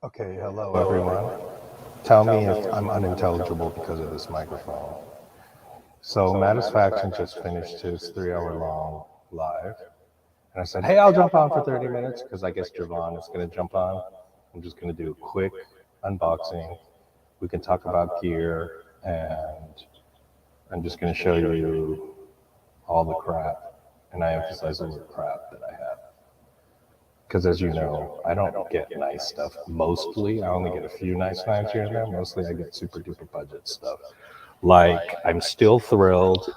Okay, hello everyone. Tell me if I'm unintelligible because of this microphone. So Mattisfaction just finished his 3 hour long live. And I said, hey, I'll jump on for 30 minutes because I guess Javon is going to jump on. I'm just going to do a quick unboxing. We can talk about gear, and I'm just going to show you all the crap. And I emphasize the word crap that I have. Because as you know, I don't get nice stuff mostly. I only get a few nice times here and there. Mostly I get super duper budget stuff. Like, I'm still thrilled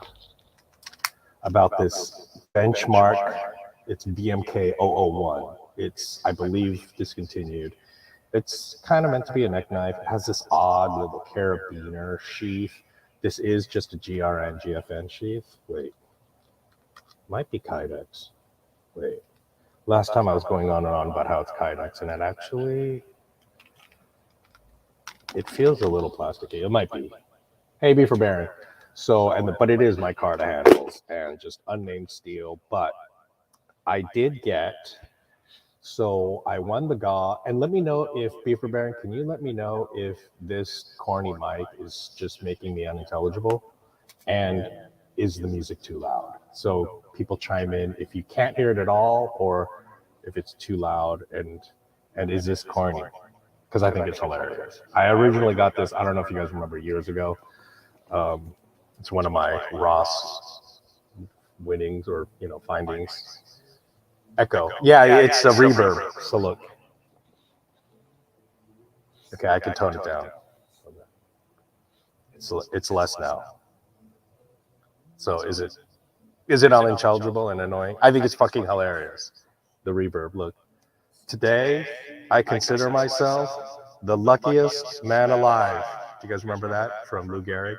about this benchmark. It's BMK 001. It's, I believe, discontinued. It's kind of meant to be a neck knife. It has this odd little carabiner sheath. This is just a GRN GFN sheath. Wait, might be Kydex. Wait. Last time I was going on and on about how it's Kydex, and it feels a little plasticky. It might be. Hey, B for Baron. So, but it is my Carta handles and just unnamed steel. But I did get, so I won the GAW, and let me know if, B for Baron, can you let me know if this corny mic is just making me unintelligible, and is the music too loud? So people chime in if you can't hear it at all, or if it's too loud, and is this corny? Because I think it's hilarious. I originally got this, I don't know if you guys remember, years ago. It's one of my Ross winnings or findings. Echo. Yeah, it's a reverb. So look. Okay, I can tone it down. It's less now. So is it unintelligible and annoying? I think it's fucking hilarious. The reverb. Look. Today, I consider myself the luckiest man alive. Do you guys remember that from Lou Gehrig?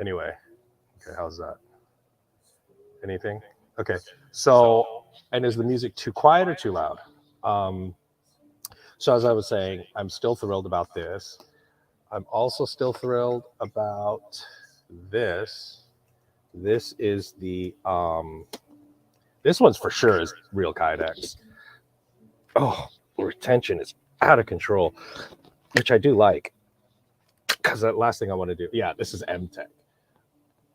Anyway, okay, how's that? Anything? Okay, so, and is the music too quiet or too loud? So as I was saying, I'm still thrilled about this. I'm also still thrilled about this. This is the, this one's for sure is real Kydex. Oh, retention is out of control, which I do like, because the last thing I want to do, yeah, this is M-Tech.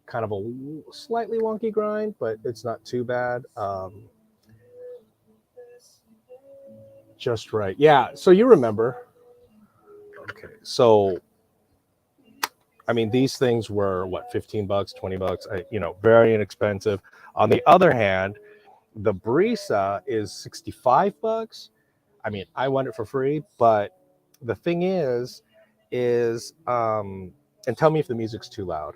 Kind of a slightly wonky grind, but it's not too bad. Just right. Yeah, so you remember. Okay, so, I mean, these things were, what, 15 bucks, 20 bucks, very inexpensive. On the other hand, the Brisa is 65 bucks. I mean, I want it for free, but the thing is, and tell me if the music's too loud.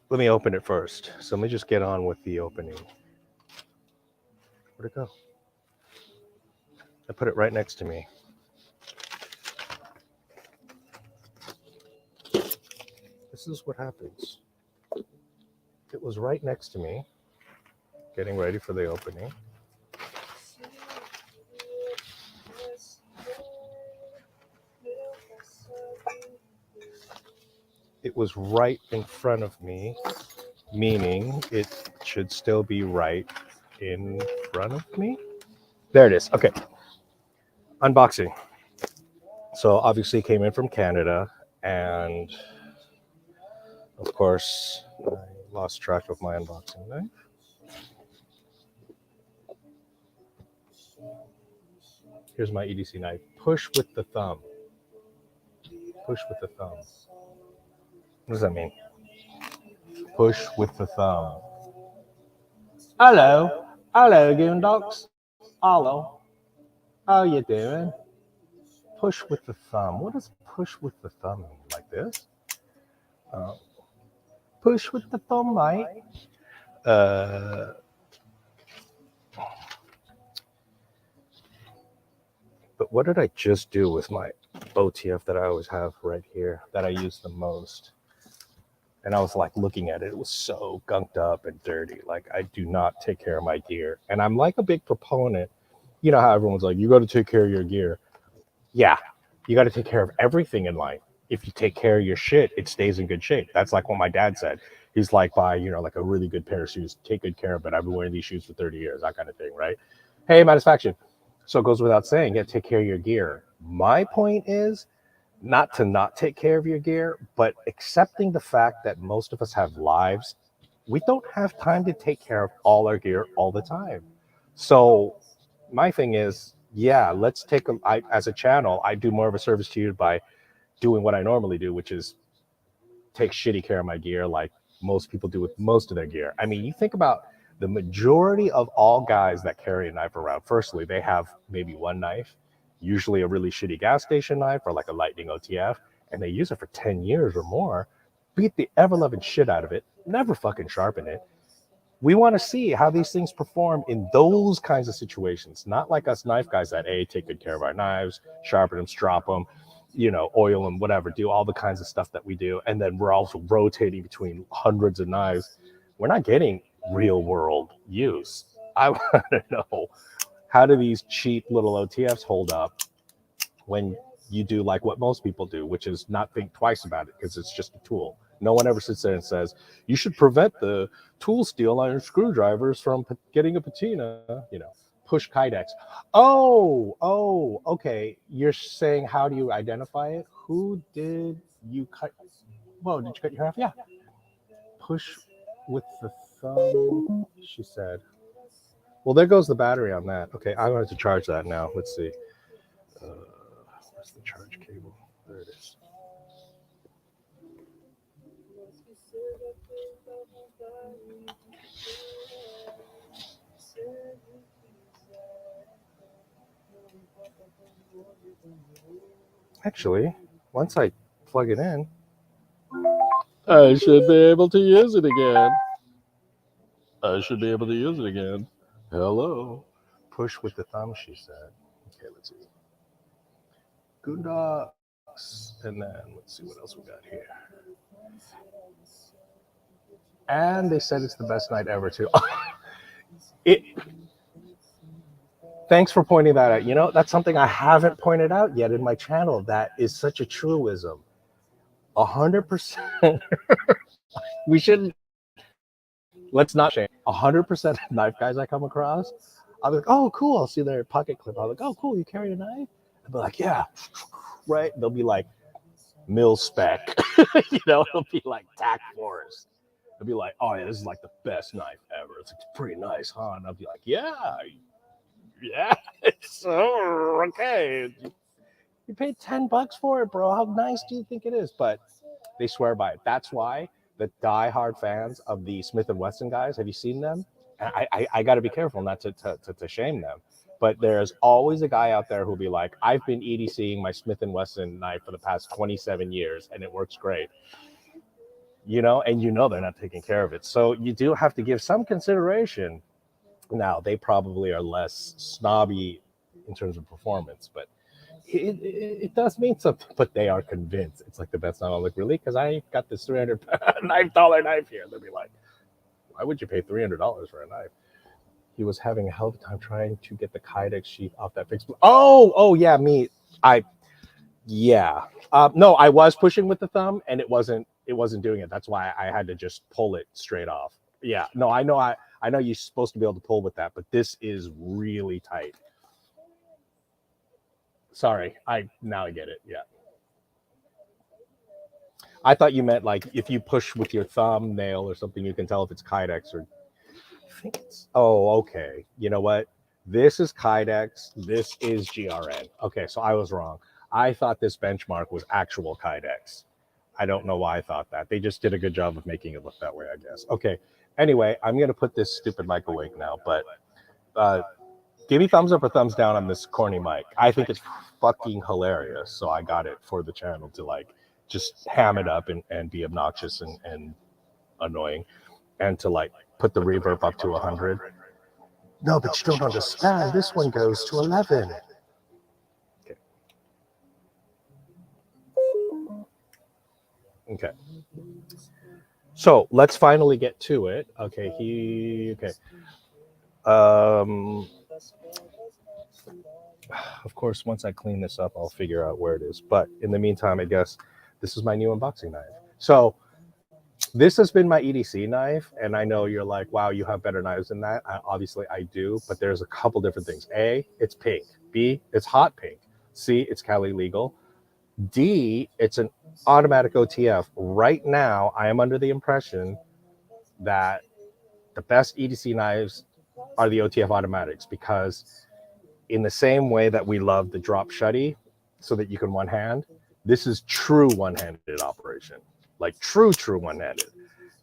Let me open it first. So let me just get on with the opening. Where'd it go? I put it right next to me. This is what happens. It was right next to me, getting ready for the opening. It was right in front of me, meaning it should still be right in front of me. There it is. Okay. Unboxing. So obviously came in from Canada, and of course I lost track of my unboxing knife. Here's my EDC knife. Push with the thumb. Push with the thumb. What does that mean? Push with the thumb. Hello. Hello, Goondocks. Hello. How you doing? Push with the thumb. What does push with the thumb mean? Like this? Push with the thumb, mate. But what did I just do with my OTF that I always have right here, that I use the most? And I was like looking at it. It was so gunked up and dirty. Like, I do not take care of my gear. And I'm like a big proponent. How everyone's like, you got to take care of your gear. Yeah, you got to take care of everything in life. if you take care of your shit, it stays in good shape. That's like what my dad said. He's like, buy, like a really good pair of shoes, take good care of it. I've been wearing these shoes for 30 years, that kind of thing, right? Hey, satisfaction. So it goes without saying, yeah, take care of your gear. My point is not to not take care of your gear, but accepting the fact that most of us have lives. We don't have time to take care of all our gear all the time. So my thing is, yeah, let's take as a channel, I do more of a service to you by doing what I normally do, which is take shitty care of my gear like most people do with most of their gear. I mean, you think about the majority of all guys that carry a knife around. Firstly, they have maybe one knife, usually a really shitty gas station knife or like a Lightning OTF, and they use it for 10 years or more, beat the ever-loving shit out of it, never fucking sharpen it. We want to see how these things perform in those kinds of situations, not like us knife guys that take good care of our knives, sharpen them, strop them, oil them, whatever, do all the kinds of stuff that we do, and then we're also rotating between hundreds of knives. We're not getting real world use. I want to know, how do these cheap little OTFs hold up when you do like what most people do, which is not think twice about it because it's just a tool. No one ever sits there and says, you should prevent the tool steel on your screwdrivers from getting a patina, push Kydex. Oh, okay. You're saying, how do you identify it? Who did you cut? Whoa, did you cut your hair off? Yeah. Push with the thumb, she said. Well, there goes the battery on that. Okay, I'm going to charge that now. Let's see. Where's the charge cable? There it is. Actually, once I plug it in, I should be able to use it again. Hello. Push with the thumb, she said. Okay, let's see. Goondocks. And then let's see what else we got here. And they said it's the best night ever, too. it. Thanks for pointing that out. That's something I haven't pointed out yet in my channel. That is such a truism. 100%. We shouldn't. Let's not shame. 100% of knife guys I come across, I'll be like, oh, cool. I'll see their pocket clip. I'll be like, oh, cool. You carry a knife? I'll be like, yeah. Right? They'll be like, mil spec. It'll be like tack forest. They'll be like, oh, yeah, this is like the best knife ever. It's pretty nice, huh? And I'll be like, yeah. So, okay. You paid $10 for it, bro. How nice do you think it is? But they swear by it. That's why the diehard fans of the Smith & Wesson guys, have you seen them? I got to be careful not to shame them. But there's always a guy out there who'll be like, I've been EDCing my Smith & Wesson knife for the past 27 years, and it works great. And they're not taking care of it. So you do have to give some consideration. Now, they probably are less snobby in terms of performance, but it does mean something. But they are convinced it's like the best knife. I'm like, really? Because I got this $300 knife here. They'll be like, why would you pay $300 for a knife? He was having a hell of a time trying to get the Kydex sheath off that fixed. Oh, yeah, me. No, I was pushing with the thumb, and it wasn't doing it. That's why I had to just pull it straight off. Yeah, no, I know you're supposed to be able to pull with that, but this is really tight. Sorry, now I get it. Yeah. I thought you meant like if you push with your thumbnail or something, you can tell if it's Kydex or. I think it's. Oh, okay. You know what? This is Kydex. This is GRN. Okay, so I was wrong. I thought this benchmark was actual Kydex. I don't know why I thought that. They just did a good job of making it look that way, I guess. Okay. Anyway, I'm gonna put this stupid mic away now, but give me thumbs up or thumbs down on this corny mic. I think it's fucking hilarious. So I got it for the channel to like just ham it up and be obnoxious and annoying, and to like put the reverb up to 100. No, but you don't understand. This one goes to 11. Okay. So let's finally get to it. Okay. Of course, once I clean this up, I'll figure out where it is. But in the meantime, I guess This is my new unboxing knife. So this has been my EDC knife, and I know you're like, wow, you have better knives than that. Obviously, I do, but there's a couple different things. A, it's pink. B, it's hot pink. C, it's Cali legal. D, it's an automatic OTF. Right now, I am under the impression that the best EDC knives are the OTF automatics, because in the same way that we love the drop shutty so that you can one hand, this is true one-handed operation, like true one-handed.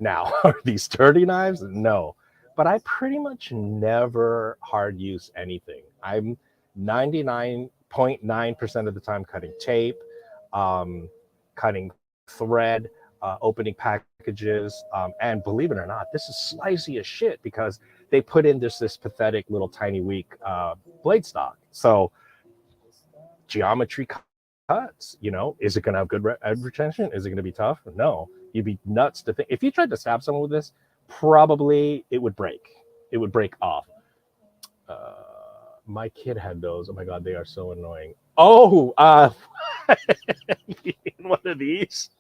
Now, are these sturdy knives? No, but I pretty much never hard use anything. I'm 99.9% of the time cutting tape, cutting thread, opening packages, and believe it or not, this is slicey as shit because they put in this pathetic little tiny weak blade stock. So geometry cuts, you know, is it going to have good retention? Is it going to be tough? No. You'd be nuts to think if you tried to stab someone with this, probably it would break. It would break off. My kid had those. Oh my god, they are so annoying. Oh, one of these.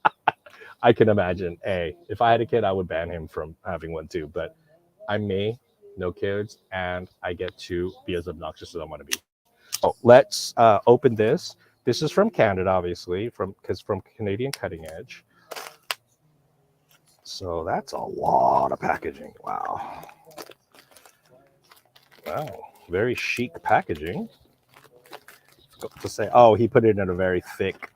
I can imagine. If I had a kid, I would ban him from having one too. But I'm me, no kids, and I get to be as obnoxious as I want to be. Oh, let's open this. This is from Canada, obviously, from Canadian Cutting Edge. So that's a lot of packaging. Wow. Wow. Very chic packaging. To say, oh, he put it in a very thick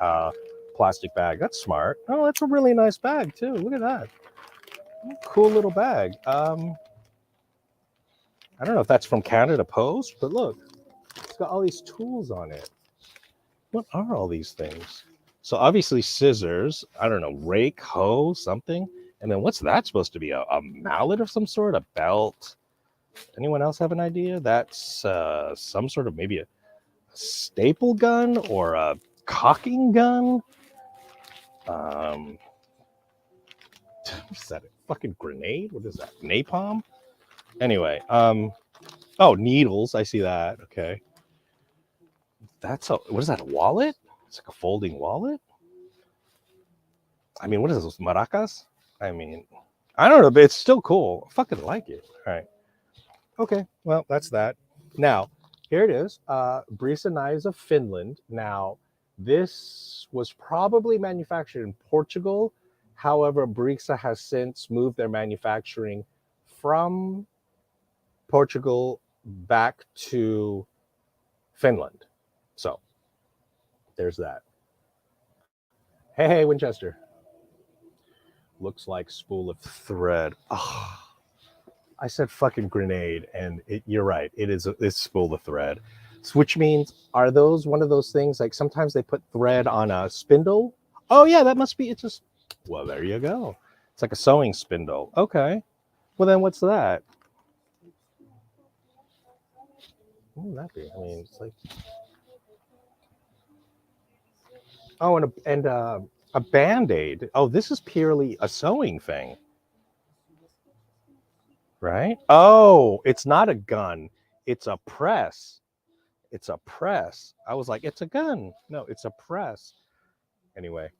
plastic bag. That's smart. Oh, that's a really nice bag too. Look at that. Cool little bag. I don't know if that's from Canada Post, but look, it's got all these tools on it. What are all these things? So obviously scissors, I don't know, rake, hoe, something. And then what's that supposed to be? A mallet of some sort, a belt? Anyone else have an idea? That's some sort of maybe a staple gun or a caulking gun. Is that a fucking grenade? What is that? Napalm? Anyway, oh, needles. I see that. Okay. That's what is that? A wallet? It's like a folding wallet. I mean, what is this? Maracas? I mean, I don't know, but it's still cool. I fucking like it. All right. Okay. Well, that's that. Now, here it is. Brisa Knives of Finland. Now, this was probably manufactured in Portugal. However, Brisa has since moved their manufacturing from Portugal back to Finland. So, there's that. Hey, Winchester. Looks like spool of thread. Oh, I said fucking grenade, and you're right. It's spool of thread. Which means, are those one of those things, like sometimes they put thread on a spindle? Oh yeah, that must be, it's just, well, there you go. It's like a sewing spindle. Okay. Well, then what's that? What would that be? I mean, it's like, oh, and a Band-Aid. Oh, this is purely a sewing thing. Right? Oh, it's not a gun. It's a press. It's a press. I was like, it's a gun. No, it's a press. Anyway,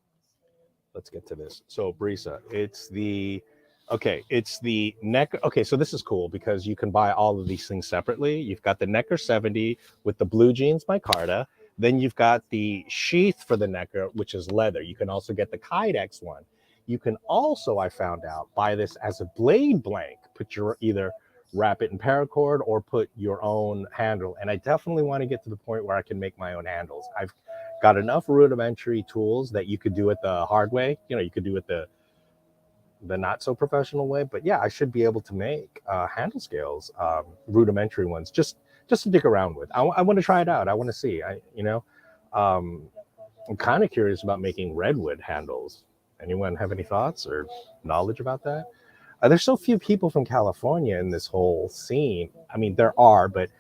let's get to this. So Brisa, it's the Necker. Okay, so this is cool because you can buy all of these things separately. You've got the Necker 70 with the blue jeans micarta. Then you've got the sheath for the Necker, which is leather. You can also get the Kydex one. You can also, I found out, buy this as a blade blank. Put your either wrap it in paracord or put your own handle. And I definitely want to get to the point where I can make my own handles. I've got enough rudimentary tools that you could do it the hard way. You know, you could do it the not so professional way. But yeah, I should be able to make handle scales, rudimentary ones, just to dig around with. I want to try it out. I want to see. I'm kind of curious about making redwood handles. Anyone have any thoughts or knowledge about that? There's so few people from California in this whole scene. I mean, there are, but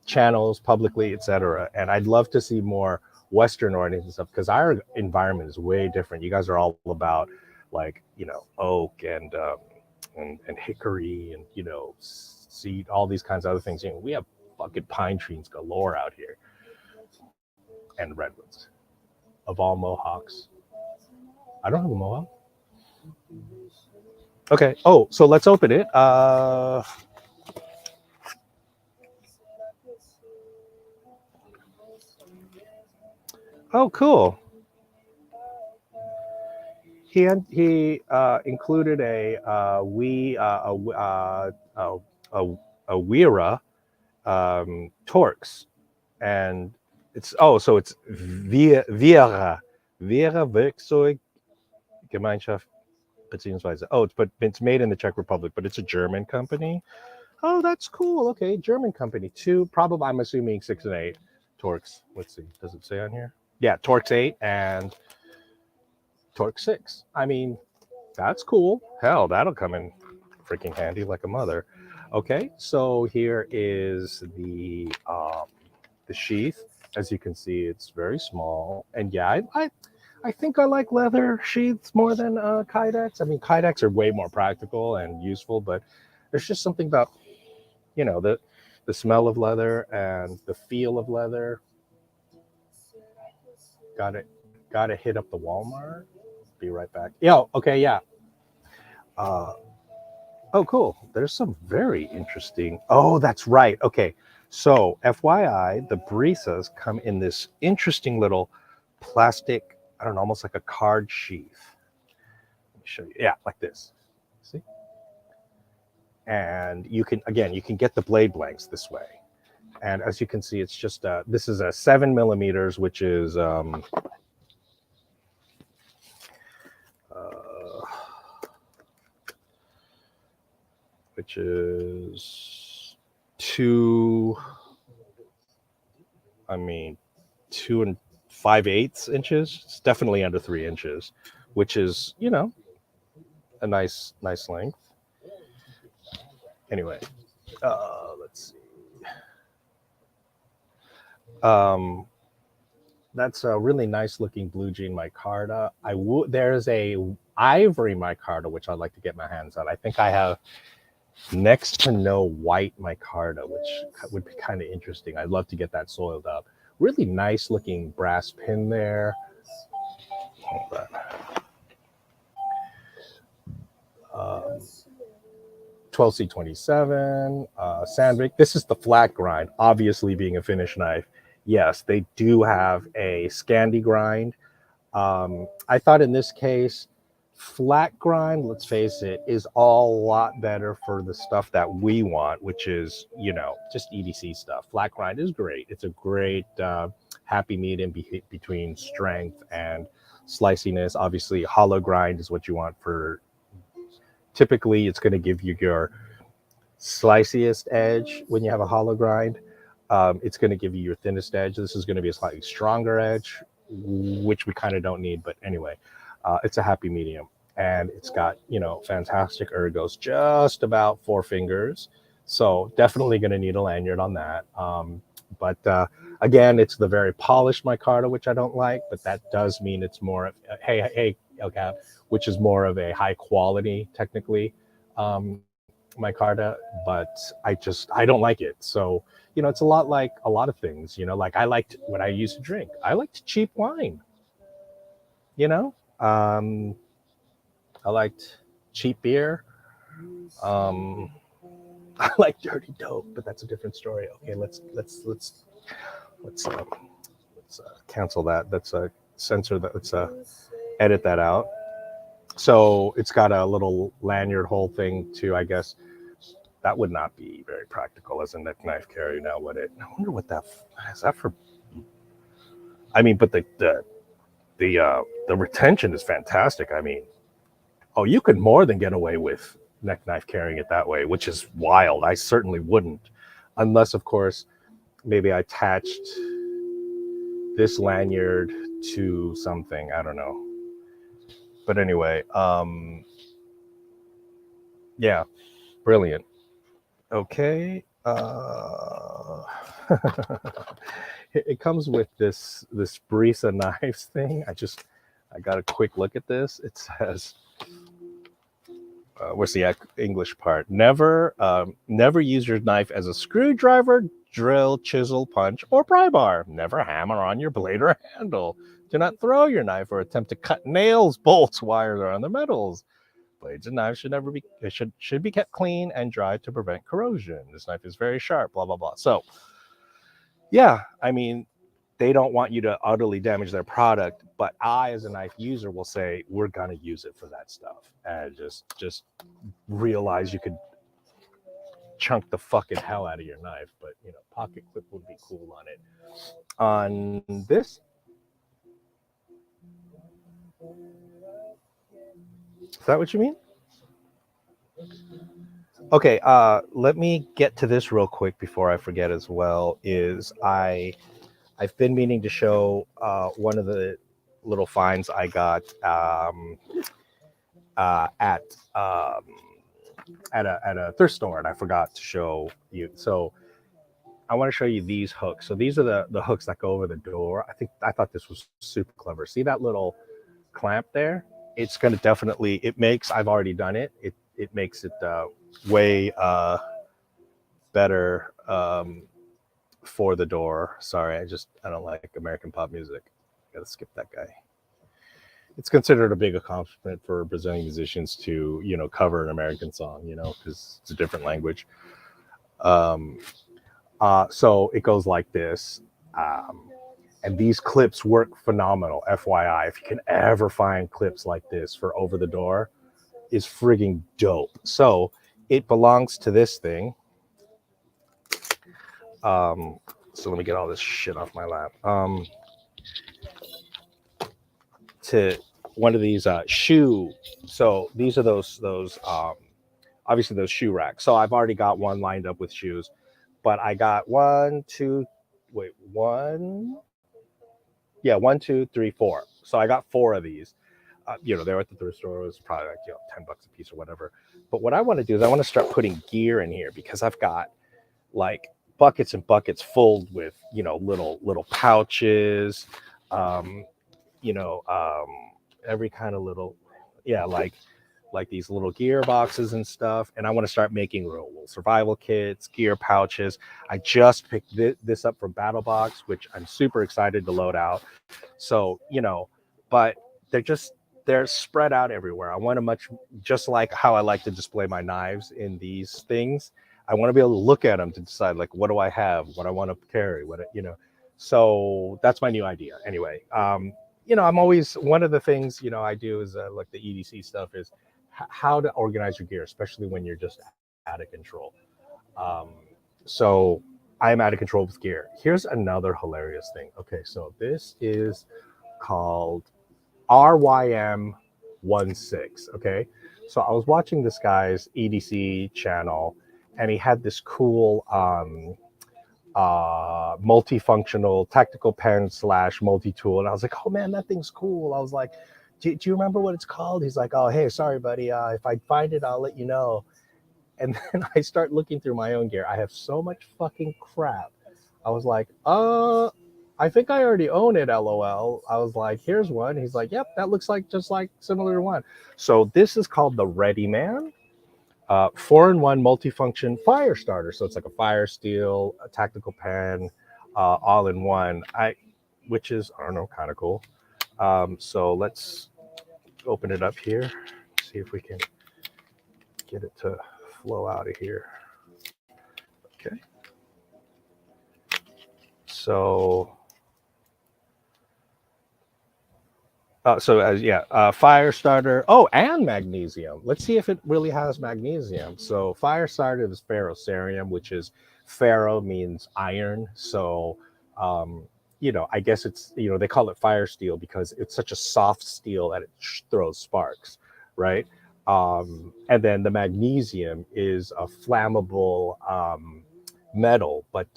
channels, publicly, etc. And I'd love to see more Western-oriented stuff because our environment is way different. You guys are all about, like, you know, oak and hickory and, you know, seed, all these kinds of other things. You know, we have fucking pine trees galore out here, and redwoods of all Mohawks. I don't have a mohawk. Okay. Oh, so let's open it. Oh, cool. He included a Wera Torx, and so it's Vera Werkzeug Gemeinschaft beziehungsweise it's made in the Czech Republic, but it's a German company. Oh, that's cool. Okay, German company. Two, probably I'm assuming 6 and 8 Torx. Let's see, does it say on here? Yeah, Torx 8 and Torx 6. I mean, that's cool. Hell, that'll come in freaking handy like a mother. Okay, so here is the sheath. As you can see, it's very small, and yeah, I think I like leather sheaths more than Kydex. I mean, Kydex are way more practical and useful, but there's just something about the smell of leather and the feel of leather. Got to hit up the Walmart. Be right back. Yeah. Okay. Yeah. Oh, cool. There's some very interesting. Oh, that's right. Okay. So, FYI, the Brisas come in this interesting little plastic, I don't know, almost like a card sheath. Let me show you. Yeah, like this. See? And you can get the blade blanks this way. And as you can see, it's just, this is a 7 millimeters, which is, two and 5/8 inches. It's definitely under 3 inches, which is, a nice length. Anyway, let's see. That's a really nice looking blue jean micarta. There's a ivory micarta which I'd like to get my hands on. I think I have next to no white micarta, which would be kind of interesting. I'd love to get that soiled up. Really nice looking brass pin there. Hold on. 12C27, Sandvik. This is the flat grind, obviously being a finish knife. Yes, they do have a Scandi grind. I thought in this case, flat grind, let's face it, is a lot better for the stuff that we want, which is, just EDC stuff. Flat grind is great. It's a great happy medium between strength and sliciness. Obviously, hollow grind is what you want for, typically it's going to give you your sliciest edge when you have a hollow grind. It's going to give you your thinnest edge. This is going to be a slightly stronger edge, which we kind of don't need. But anyway, it's a happy medium. And it's got, fantastic ergos, just about 4 fingers. So definitely going to need a lanyard on that. But again, it's the very polished micarta, which I don't like. But that does mean it's more of, hey, okay, which is more of a high quality, technically, micarta. But I don't like it. So, it's a lot like a lot of things, like I liked when I used to drink. I liked cheap wine, I liked cheap beer. I like dirty dope, but that's a different story. Okay, let's cancel that. Let's censor that. Let's edit that out. So it's got a little lanyard hole thing too, I guess. That would not be very practical as a neck knife carry now, would it? I wonder what that is. That for? I mean, but the retention is fantastic. I mean, you could more than get away with neck knife carrying it that way, which is wild. I certainly wouldn't, unless, of course, maybe I attached this lanyard to something. I don't know. But anyway, yeah, brilliant. Okay. It comes with this Brisa knives thing. I got a quick look at this. It says, what's the English part? Never use your knife as a screwdriver, drill, chisel, punch, or pry bar. Never hammer on your blade or handle. Do not throw your knife or attempt to cut nails, bolts, wires, or other metals. Blades and knives should be kept clean and dry to prevent corrosion. This knife is very sharp, blah, blah, blah. So, yeah, I mean, they don't want you to utterly damage their product, but I, as a knife user, will say, we're going to use it for that stuff. And just realize you could chunk the fucking hell out of your knife, but, you know, pocket clip would be cool on it. On this, is that what you mean? Okay, let me get to this real quick before I forget as well. I've been meaning to show one of the little finds I got at a thrift store, and I forgot to show you. So I want to show you these hooks. So these are the hooks that go over the door. I thought this was super clever. See that little clamp there? It's going to definitely, it makes, I've already done it. It makes it way better for the door. Sorry, I don't like American pop music. Gotta skip that guy. It's considered a big accomplishment for Brazilian musicians to, you know, cover an American song, you know, because it's a different language. So it goes like this. And these clips work phenomenal. FYI, if you can ever find clips like this for over the door, is frigging dope. So it belongs to this thing. So let me get all this shit off my lap. To one of these shoe. So these are those obviously those shoe racks. So I've already got one lined up with shoes, but I got 1, 2, 3, 4. So I got 4 of these. You know, they were at the thrift store. It was probably like, you know, $10 a piece or whatever. But what I want to do is I want to start putting gear in here, because I've got like buckets and buckets full with, you know, little pouches, you know, every kind of little, yeah, like these little gear boxes and stuff. And I want to start making little survival kits, gear pouches. I just picked this up from Battle Box, which I'm super excited to load out. So, you know, but they're spread out everywhere. I want to just like how I like to display my knives in these things. I want to be able to look at them to decide, like, what do I have, what I want to carry, you know. So that's my new idea. Anyway, you know, I'm always, one of the things, you know, I do is like the EDC stuff is how to organize your gear, especially when you're just out of control. So I'm out of control with gear. Here's another hilarious thing. Okay, so this is called RYM 16. Okay, so I was watching this guy's EDC channel, and he had this cool multifunctional tactical pen / multi-tool, and I was like, oh man, that thing's cool. I was like, do you remember what it's called? He's like, oh hey, sorry buddy, if I find it, I'll let you know. And then I start looking through my own gear. I have so much fucking crap. I was like, I think I already own it, LOL. I was like, here's one. He's like, yep, that looks like just like similar to one. So this is called the Ready Man 4-in-1 multifunction fire starter. So it's like a fire steel, a tactical pen, all in one. Which is, I don't know, kind of cool. So let's open it up here. See if we can get it to flow out of here. Okay. So fire starter. Oh, and magnesium. Let's see if it really has magnesium. So fire starter is ferrocerium, which is ferro means iron. So, you know, I guess it's, you know, they call it fire steel because it's such a soft steel that it throws sparks, right? And then the magnesium is a flammable metal, but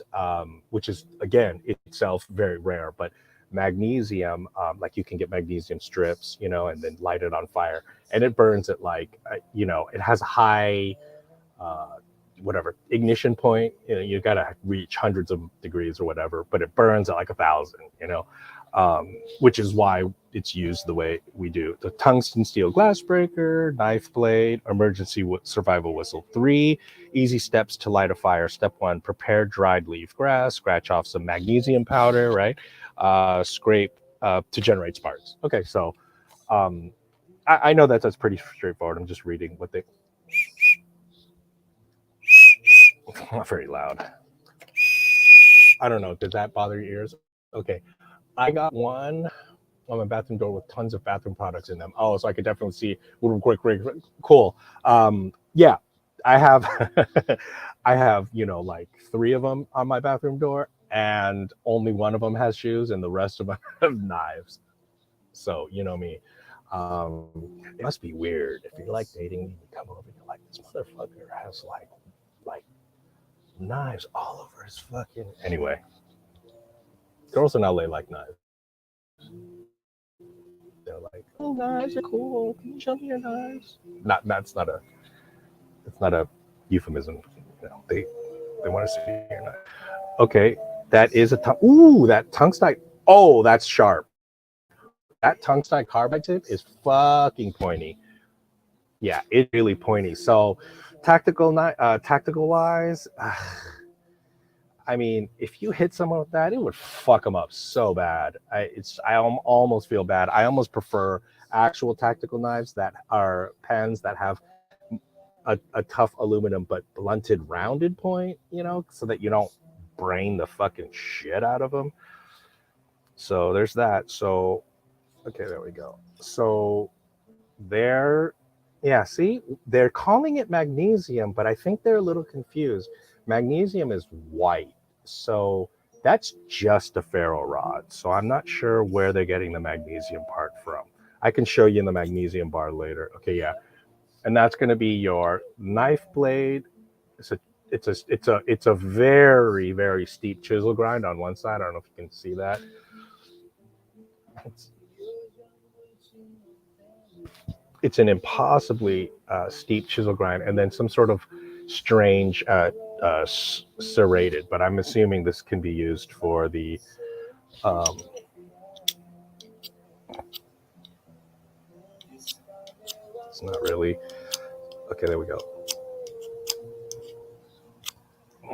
which is, again, itself very rare, but magnesium, like you can get magnesium strips, you know, and then light it on fire, and it burns at like, you know, it has a high whatever ignition point. You know, you gotta reach hundreds of degrees or whatever, but it burns at like 1,000, you know, which is why it's used the way we do. The tungsten steel glass breaker, knife blade, emergency survival whistle. 3 easy steps to light a fire. Step 1, prepare dried leaf grass, scratch off some magnesium powder, right? Scrape to generate sparks. Okay, so um, I know that's pretty straightforward. I'm just reading what they. Not very loud. I don't know. Did that bother your ears? Okay, I got one on my bathroom door with tons of bathroom products in them. Oh, so I could definitely see. Quick, cool. Yeah, I have, I have, like three of them on my bathroom door, and only one of them has shoes, and the rest of them have knives. So you know me. It must be weird if you like dating me. You come over, and you're like, this motherfucker has like knives all over his fucking. Anyway, girls in LA like knives. They're like, oh, knives are cool. Can you show me your knives? It's not a euphemism. They want to see your knife. Okay, that is a ooh, that tungstite. Oh, that's sharp. That tungstite carbide tip is fucking pointy. Yeah, it's really pointy. So, tactical wise, I mean, if you hit someone with that, it would fuck them up so bad. I almost feel bad. I almost prefer actual tactical knives that are pens that have a tough aluminum but blunted rounded point, so that you don't brain the fucking shit out of them. So there's that. So okay, there we go. So they're yeah, see, they're calling it magnesium, but I think they're a little confused. Magnesium is white, so that's just a ferro rod. So I'm not sure where they're getting the magnesium part from. I can show you in the magnesium bar later. Okay, yeah, and that's going to be your knife blade. It's a very, very steep chisel grind on one side. I don't know if you can see that. It's an impossibly steep chisel grind, and then some sort of strange serrated. But I'm assuming this can be used for the. Um, it's not really. Okay, there we go.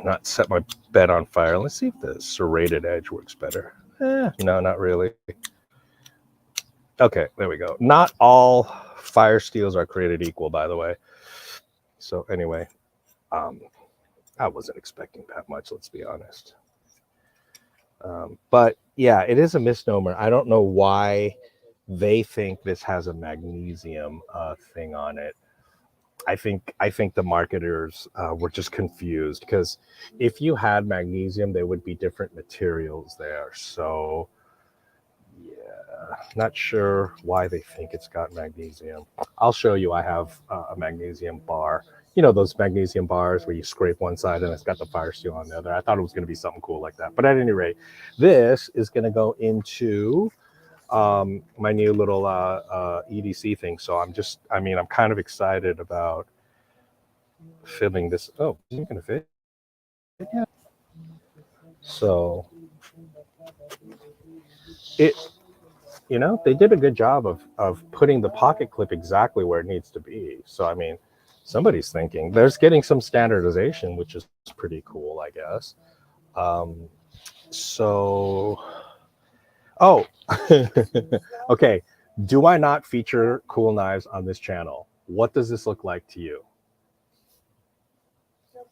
Not set my bed on fire. Let's see if the serrated edge works better. No, not really. Okay, there we go. Not all fire steels are created equal, by the way. So anyway, I wasn't expecting that much, let's be honest. But yeah, it is a misnomer. I don't know why they think this has a magnesium thing on it. I think the marketers were just confused, because if you had magnesium, there would be different materials there. So yeah, not sure why they think it's got magnesium. I'll show you. I have a magnesium bar. Those magnesium bars where you scrape one side and it's got the fire steel on the other. I thought it was going to be something cool like that. But at any rate, this is going to go into my new little EDC thing. So I'm kind of excited about filling this. Oh, is it going to fit? Yeah. So they did a good job of putting the pocket clip exactly where it needs to be. So, somebody's thinking. There's getting some standardization, which is pretty cool, I guess. So, oh, okay. Do I not feature cool knives on this channel? What does this look like to you?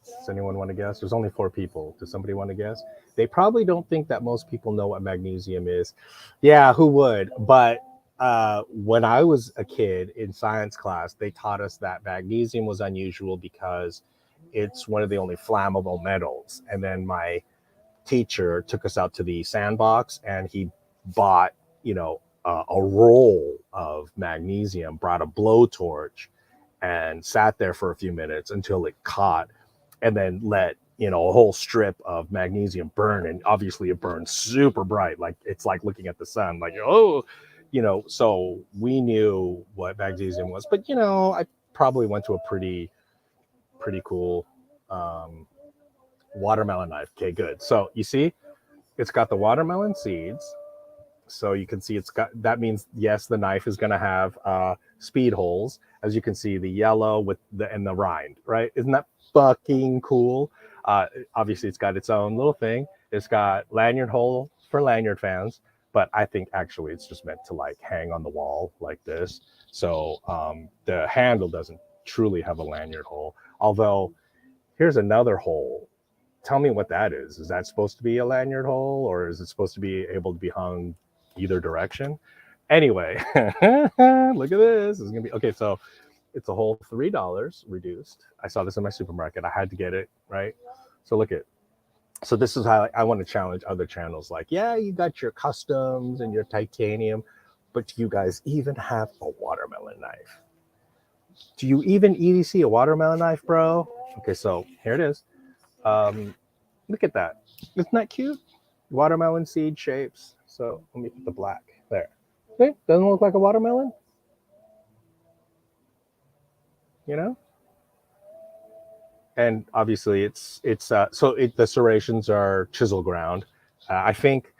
Does anyone want to guess? There's only 4 people. Does somebody want to guess? They probably don't think that most people know what magnesium is. Yeah, who would? But when I was a kid in science class, they taught us that magnesium was unusual because it's one of the only flammable metals. And then my teacher took us out to the sandbox, and he bought, a roll of magnesium, brought a blowtorch, and sat there for a few minutes until it caught, and then let a whole strip of magnesium burn. And obviously it burns super bright, like it's like looking at the sun, like, oh, so we knew what magnesium was. But I probably went to a pretty cool watermelon knife. Okay, good. So you see, it's got the watermelon seeds. So you can see that means, yes, the knife is going to have speed holes. As you can see, the yellow with the rind, right? Isn't that fucking cool? Obviously, it's got its own little thing. It's got lanyard hole for lanyard fans, but I think actually it's just meant to like hang on the wall like this. So the handle doesn't truly have a lanyard hole. Although here's another hole. Tell me what that is. Is that supposed to be a lanyard hole, or is it supposed to be able to be hung either direction? Anyway, look at this. It's gonna be okay. So it's a whole $3 reduced. I saw this in my supermarket. I had to get it, right? So look at, so this is how I want to challenge other channels. Like, yeah, you got your customs and your titanium, but do you guys even have a watermelon knife? Do you even EDC a watermelon knife, bro? Okay, so here it is. Look at that. Isn't that cute? Watermelon seed shapes. So let me put the black there. See? Doesn't look like a watermelon, you know? And obviously the serrations are chisel ground. I think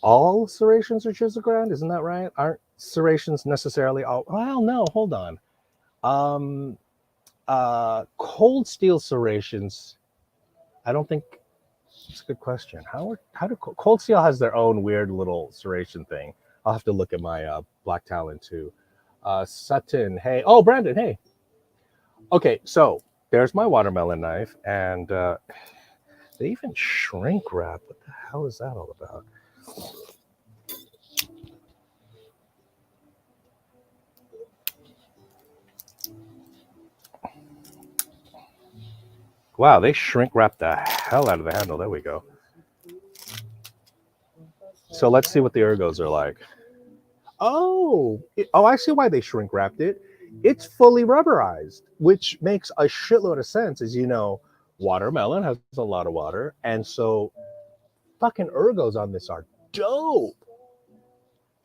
all serrations are chisel ground. Isn't that right? Aren't serrations necessarily all? Well, no. Hold on. Um, Cold steel serrations. I don't think it's a good question. How do cold steel has their own weird little serration thing? I'll have to look at my Black Talon too. Sutton, hey. Oh, Brandon, hey. Okay, so there's my watermelon knife, and they even shrink wrap. What the hell is that all about? Wow, they shrink wrap the hell out of the handle. There we go. So let's see what the ergos are like. Oh, I see why they shrink wrapped it. It's fully rubberized, which makes a shitload of sense. As you know, watermelon has a lot of water, and so fucking ergos on this are dope.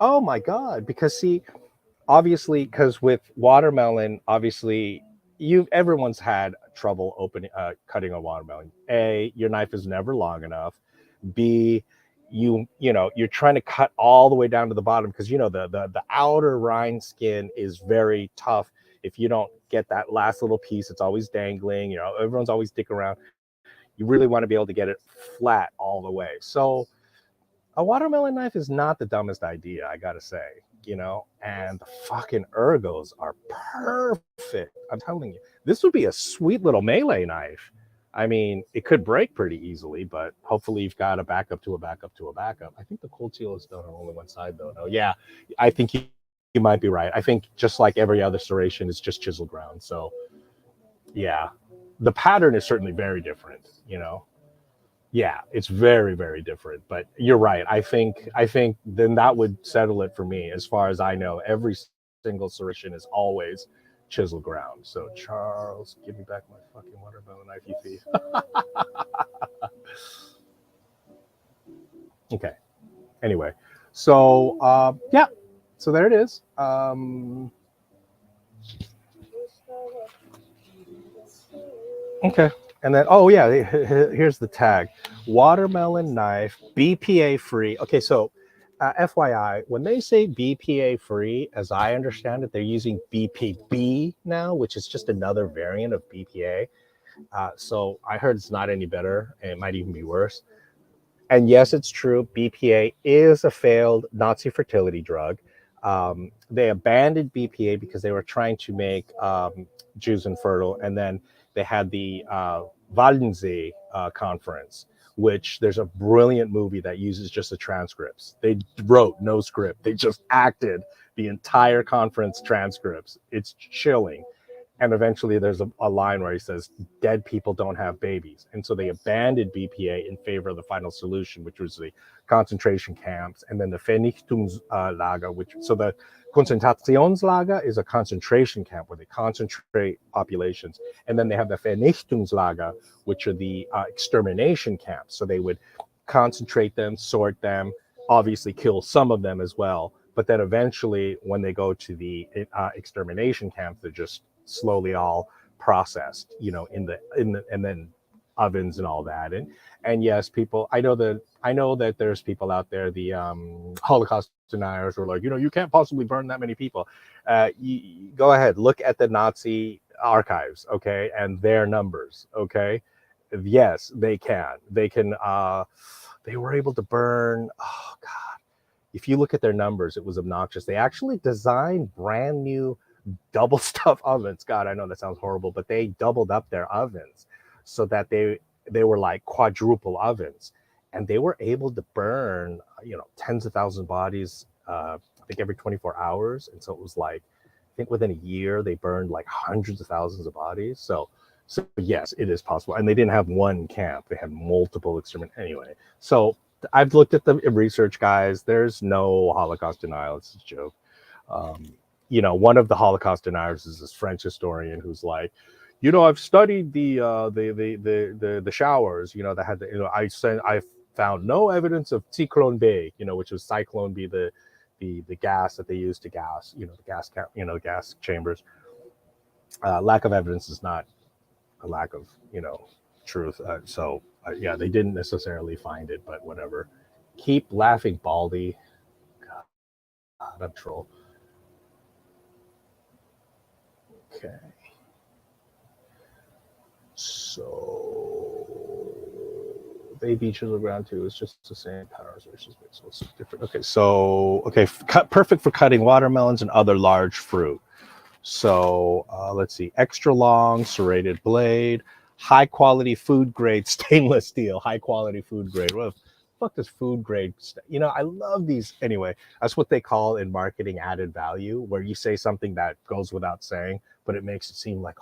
Oh my god! Because see, obviously, because with watermelon, obviously, everyone's had trouble opening, cutting a watermelon. A, your knife is never long enough. B, you're trying to cut all the way down to the bottom because the outer rind skin is very tough. If you don't get that last little piece, it's always dangling. Everyone's always sticking around. You really want to be able to get it flat all the way. So a watermelon knife is not the dumbest idea, I gotta say. And the fucking ergos are perfect. I'm telling you, this would be a sweet little melee knife. I mean, it could break pretty easily, but hopefully you've got a backup to a backup to a backup. I think the cold seal is done on only one side, though. No, yeah, I think you might be right. I think just like every other serration, it's just chisel ground. So, yeah, the pattern is certainly very different. Yeah, it's very, very different. But you're right. I think then that would settle it for me. As far as I know, every single serration is always chisel ground. So Charles, give me back my fucking watermelon knife, you thief. Okay. Anyway, so yeah, so there it is. Okay. And then, oh yeah, here's the tag: watermelon knife, BPA free. Okay, so FYI, when they say BPA free, as I understand it, they're using BPB now, which is just another variant of BPA. So I heard it's not any better, and it might even be worse. And yes, it's true. BPA is a failed Nazi fertility drug. They abandoned BPA because they were trying to make Jews infertile, and then they had the Walensee conference, which there's a brilliant movie that uses just the transcripts. They wrote no script; they just acted the entire conference transcripts. It's chilling. And eventually there's a line where he says, dead people don't have babies. And so they abandoned BPA in favor of the final solution, which was the concentration camps, and then the Vernichtungslager, so the Konzentrationslager is a concentration camp where they concentrate populations. And then they have the Vernichtungslager, which are the extermination camps. So they would concentrate them, sort them, obviously kill some of them as well. But then eventually, when they go to the extermination camps, they're just slowly all processed, in the and then ovens and all that. And yes, people, I know that there's people out there, the Holocaust deniers, who are like, you can't possibly burn that many people. Go ahead, look at the Nazi archives, okay, and their numbers, okay. Yes, they can. They were able to burn. Oh God. if you look at their numbers, it was obnoxious. They actually designed brand new double stuff ovens. God, I know that sounds horrible, but they doubled up their ovens so that they were like quadruple ovens, and they were able to burn, tens of thousands of bodies, I think every 24 hours. And so it was like, I think within a year they burned like hundreds of thousands of bodies. So yes, it is possible. And they didn't have one camp; they had multiple exterminate. Anyway, so I've looked at the research, guys. There's no Holocaust denial. It's a joke. One of the Holocaust deniers is this French historian who's like, I've studied the showers, that had I found no evidence of Cyclone B, which was Cyclone B, the gas that they used to gas, the gas chambers. Lack of evidence is not a lack of, truth. Yeah, they didn't necessarily find it, but whatever. Keep laughing, Baldy. God, I'm troll. Okay. So they beat chisel ground too. It's just the same powers, which is so it's different. Okay, perfect for cutting watermelons and other large fruit. So let's see, extra long serrated blade, high quality food grade stainless steel, high quality food grade. What the fuck is food grade? I love these. Anyway, that's what they call in marketing added value, where you say something that goes without saying, but it makes it seem like,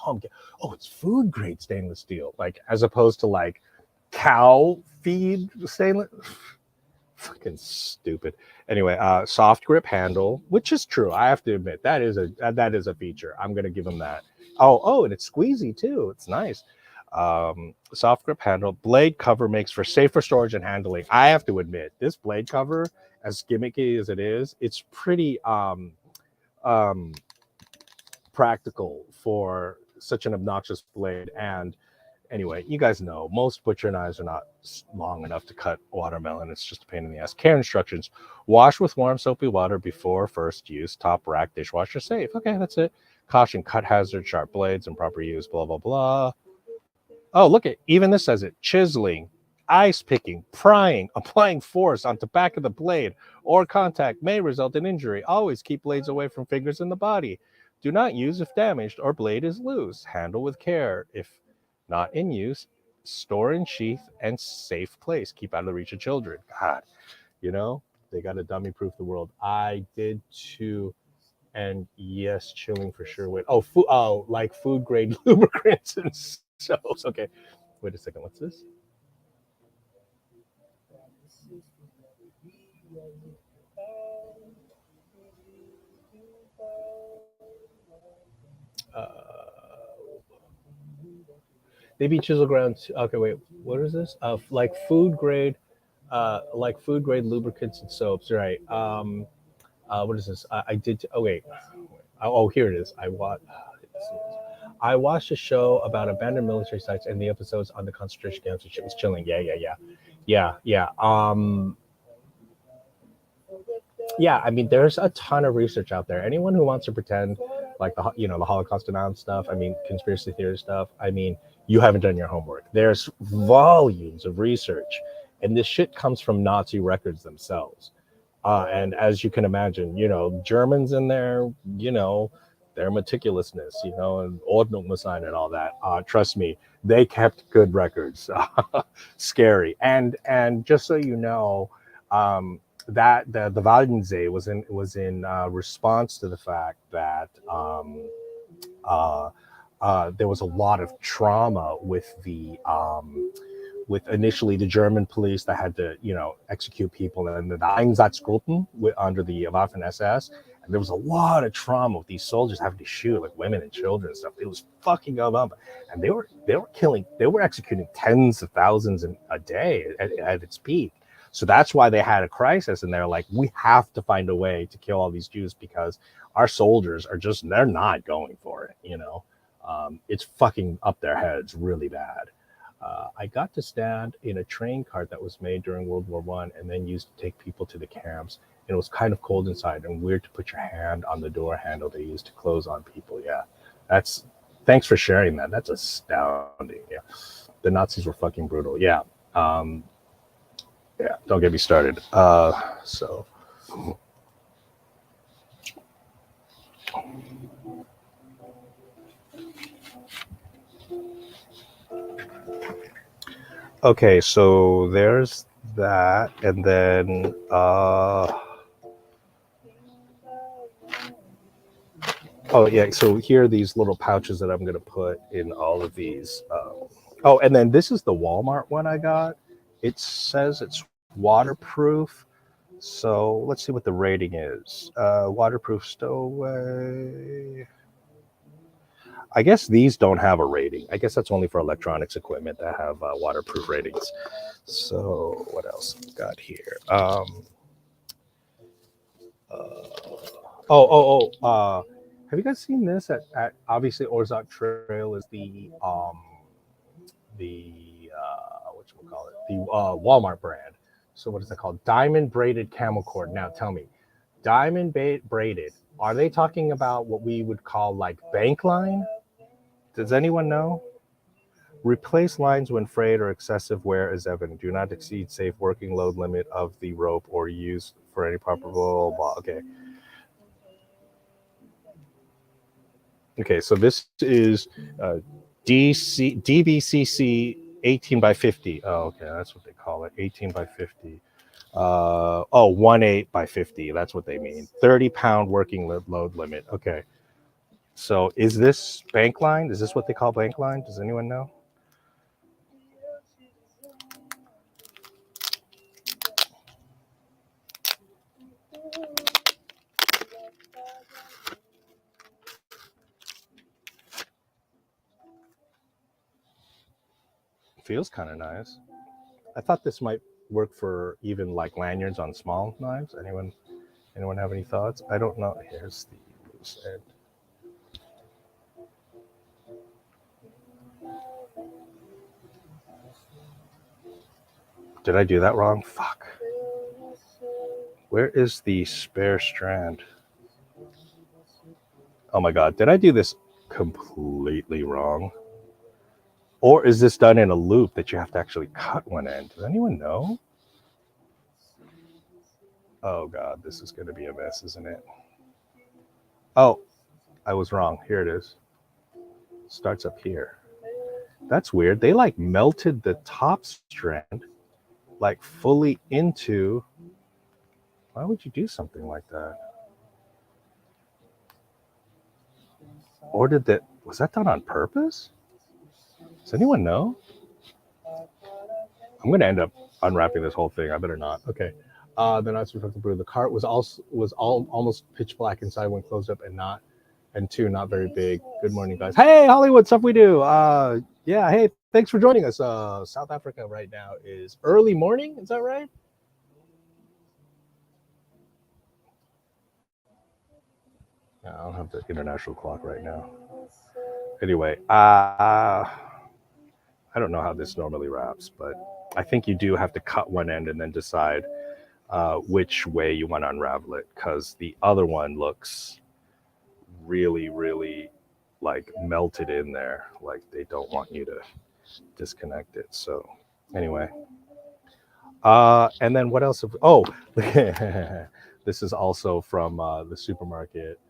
it's food grade stainless steel, like as opposed to like cow feed stainless. Fucking stupid. Anyway, soft grip handle, which is true. I have to admit that is a feature. I'm gonna give them that. Oh, and it's squeezy too. It's nice. Soft grip handle. Blade cover makes for safer storage and handling. I have to admit, this blade cover, as gimmicky as it is, it's pretty practical for such an obnoxious blade. And anyway, you guys know most butcher knives are not long enough to cut watermelon. It's just a pain in the ass. Care instructions: wash with warm soapy water before first use. Top rack dishwasher safe. Okay, that's it. Caution: cut hazard, sharp blades, and proper use. Blah blah blah. Oh, look at, even this says it: chiseling, ice picking, prying, applying force onto back of the blade or contact may result in injury. Always keep blades away from fingers in the body. Do not use if damaged or blade is loose. Handle with care. If not in use, store in sheath and safe place. Keep out of the reach of children. God, they got to dummy proof the world. I did too. And yes, chilling for sure. Wait, like food grade lubricants and soaps. Okay, wait a second. What's this? They be chisel ground. Okay, wait. What is this? Like food grade lubricants and soaps. Right. What is this? I did. Oh wait. Oh, here it is. I watched a show about abandoned military sites and the episodes on the concentration camps. It was chilling. Yeah. Yeah, I mean, there's a ton of research out there. Anyone who wants to pretend like the Holocaust denial stuff, I mean, conspiracy theory stuff, I mean, you haven't done your homework. There's volumes of research, and this shit comes from Nazi records themselves. And as you can imagine, Germans in there, their meticulousness, and Ordnungsgesetz and all that. Trust me, they kept good records. Scary. And just so you know, that the Walensee was in response to the fact that there was a lot of trauma with with initially the German police that had to execute people, and the Einsatzgruppen under the Waffen SS, and there was a lot of trauma with these soldiers having to shoot like women and children and stuff. It was fucking up, and they were executing tens of thousands a day at its peak. So that's why they had a crisis, and they're like, we have to find a way to kill all these Jews because our soldiers they're not going for it, it's fucking up their heads really bad. I got to stand in a train cart that was made during World War I and then used to take people to the camps. And it was kind of cold inside and weird to put your hand on the door handle they used to close on people. Yeah, thanks for sharing that. That's astounding. Yeah, the Nazis were fucking brutal. Yeah. Yeah, don't get me started. So Okay, so there's that, and then oh yeah, so here are these little pouches that I'm going to put in all of these. Oh, and then this is the Walmart one I got. It says it's waterproof. So let's see what the rating is. Waterproof stowaway. I guess these don't have a rating. I guess that's only for electronics equipment that have waterproof ratings. So what else we got here? Have you guys seen this at obviously Ozark Trail is the what you call it, the Walmart brand. So what is it called? Diamond braided camel cord. Now tell me, braided. Are they talking about what we would call like bank line? Does anyone know? Replace lines when frayed or excessive wear is evident. Do not exceed safe working load limit of the rope or use for any proper blah, blah, blah. Okay. Okay, so this is DBCC 18 by 50. Oh, okay, that's what they call it. 18 by 50. 18 by 50. That's what they mean. 30-pound working load limit. Okay. So is this bank line? Is this what they call bank line? Does anyone know? Feels kind of nice. I thought this might work for even like lanyards on small knives. Anyone have any thoughts? I don't know. Here's the loose end. Did I do that wrong? Fuck. Where is the spare strand? Oh my God, did I do this completely wrong? Or is this done in a loop that you have to actually cut one end? Does anyone know? Oh God, this is going to be a mess, isn't it? Oh, I was wrong. Here it is. Starts up here. That's weird. They like melted the top strand like fully into. Why would you do something like that? Or was that done on purpose? Does anyone know? I'm going to end up unwrapping this whole thing. I better not. Okay. Then I was supposed to brew. The cart was almost pitch black inside when closed up, and two, not very big. Good morning, guys. Hey, Hollywood, stuff we do. Yeah. Hey, thanks for joining us. South Africa right now is early morning. Is that right? Yeah, I don't have the international clock right now. Anyway, I don't know how this normally wraps, but I think you do have to cut one end and then decide which way you want to unravel it, because the other one looks really, really like melted in there. Like they don't want you to disconnect it. So anyway, and then what else? This is also from the supermarket.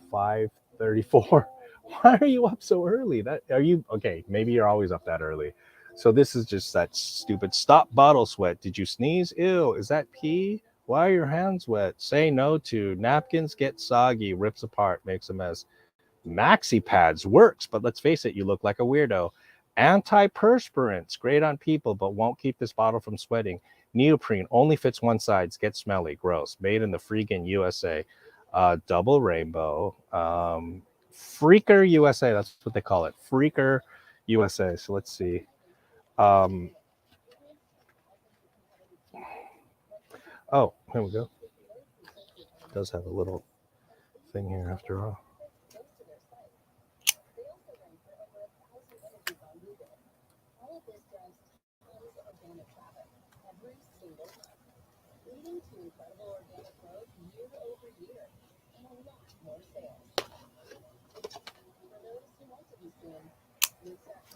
5:34. Why are you up so early? That are you okay? Maybe you're always up that early. So this is just that stupid stop bottle sweat. Did you sneeze? Ew, is that pee? Why are your hands wet? Say no to napkins get soggy, rips apart, makes a mess. Maxi pads works, but let's face it, you look like a weirdo. Antiperspirants, great on people, but won't keep this bottle from sweating. Neoprene only fits one side, gets smelly, gross. Made in the freaking USA. Double rainbow. Freaker USA, that's what they call it. Freaker USA. So let's see. Oh, here we go. It does have a little thing here after all.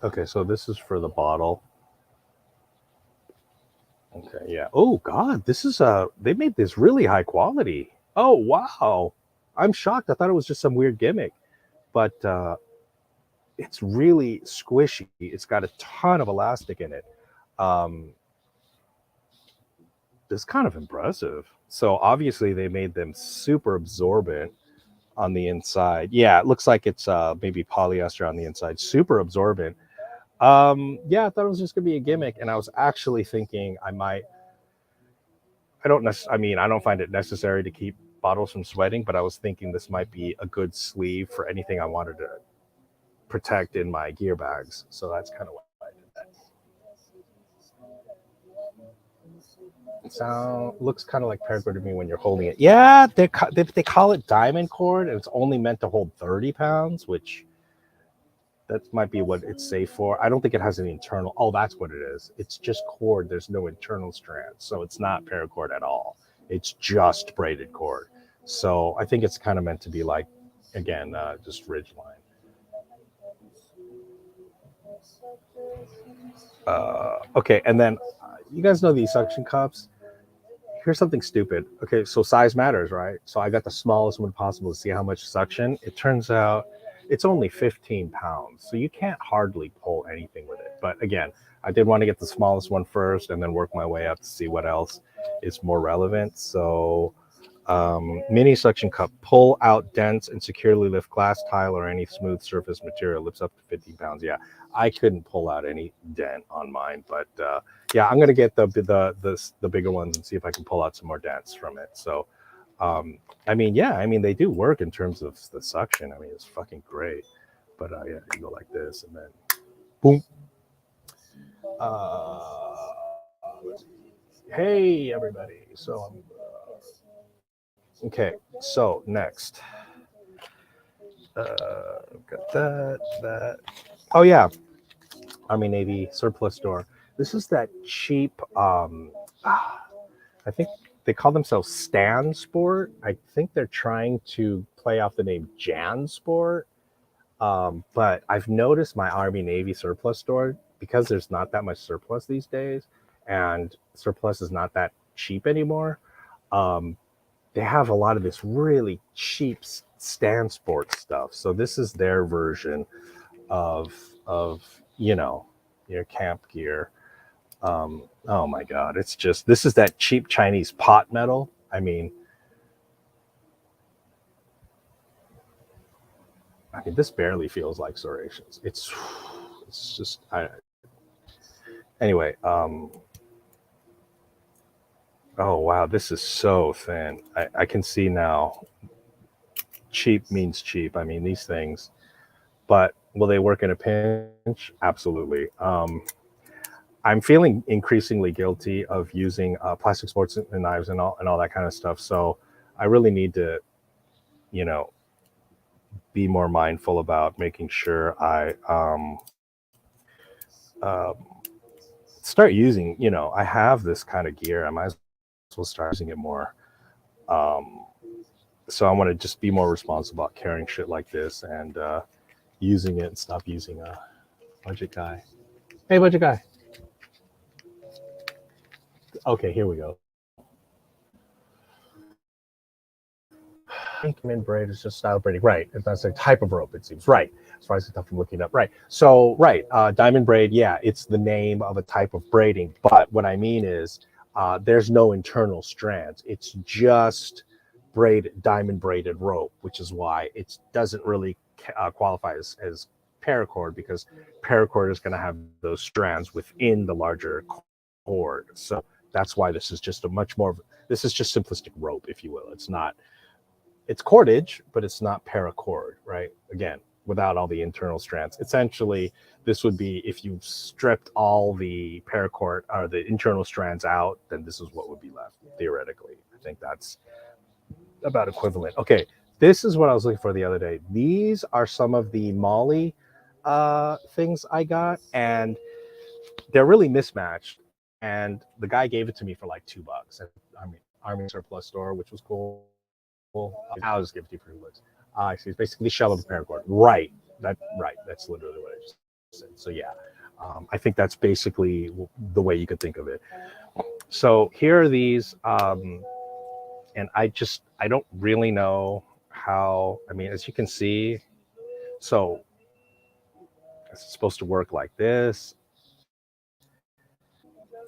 Okay, so this is for the bottle. Okay, yeah. Oh God, this is they made this really high quality. Oh wow. I'm shocked. I thought it was just some weird gimmick. But it's really squishy. It's got a ton of elastic in it. Um, it's kind of impressive. So obviously they made them super absorbent on the inside. Yeah, it looks like it's maybe polyester on the inside, super absorbent. Yeah, I thought it was just gonna be a gimmick, and I was actually thinking I might. I mean, I don't find it necessary to keep bottles from sweating, but I was thinking this might be a good sleeve for anything I wanted to protect in my gear bags. So that's kind of what I did that. It looks kind of like paracord to me when you're holding it. Yeah, they call it diamond cord, and it's only meant to hold 30 pounds, which that might be what it's safe for. I don't think it has any internal. Oh, that's what it is. It's just cord. There's no internal strand, so it's not paracord at all. It's just braided cord. So I think it's kind of meant to be like, again, just ridge line. Okay, and then you guys know these suction cups. Here's something stupid. Okay, so size matters, right? So I got the smallest one possible to see how much suction. It turns out it's only 15 pounds, so you can't hardly pull anything with it. But again, I did want to get the smallest one first and then work my way up to see what else is more relevant. So mini suction cup, pull out dense and securely lift glass, tile, or any smooth surface material, lifts up to 15 pounds. Yeah, I couldn't pull out any dent on mine, but yeah, I'm gonna get the bigger ones and see if I can pull out some more dents from it. So I mean, yeah, I mean they do work in terms of the suction. I mean, it's fucking great. But yeah, you go like this and then boom. Hey everybody. So okay, so next. Got that. Oh yeah, Army Navy surplus store. This is that cheap. I think they call themselves Stan Sport. I think they're trying to play off the name Jan Sport. But I've noticed my Army Navy surplus store, because there's not that much surplus these days, and surplus is not that cheap anymore. Um, they have a lot of this really cheap Stan Sport stuff. So this is their version of your camp gear. Oh my god, it's just, this is that cheap Chinese pot metal. I mean this barely feels like serrations. It's just anyway. Oh wow, this is so thin. I can see now. Cheap means cheap. I mean these things, but will they work in a pinch? Absolutely. I'm feeling increasingly guilty of using plastic sports and knives and all that kind of stuff. So I really need to, you know, be more mindful about making sure I uh, start using. I have this kind of gear. I might as well start using it more. Um, so I want to just be more responsible about carrying shit like this and using it and stop using a budget guy. Hey, budget guy. Okay, here we go. Diamond braid is just style braiding, right? That's a type of rope, it seems, right? As far as the stuff I'm looking up, right? So, right, diamond braid, yeah, it's the name of a type of braiding. But what I mean is, there's no internal strands. It's just diamond braided rope, which is why it doesn't really qualify as paracord, because paracord is going to have those strands within the larger cord. So that's why this is just this is just simplistic rope, if you will. It's cordage, but it's not paracord, right? Again, without all the internal strands. Essentially, this would be if you stripped all the paracord or the internal strands out, then this is what would be left, theoretically. I think that's about equivalent. Okay, this is what I was looking for the other day. These are some of the Molly things I got, and they're really mismatched. And the guy gave it to me for like $2. Army surplus store, which was cool. I'll just give it to you for $2. I see. It's basically shell of a paracord. Right. That's literally what I just said. So yeah, I think that's basically the way you could think of it. So here are these, and I don't really know how. I mean, as you can see, so it's supposed to work like this.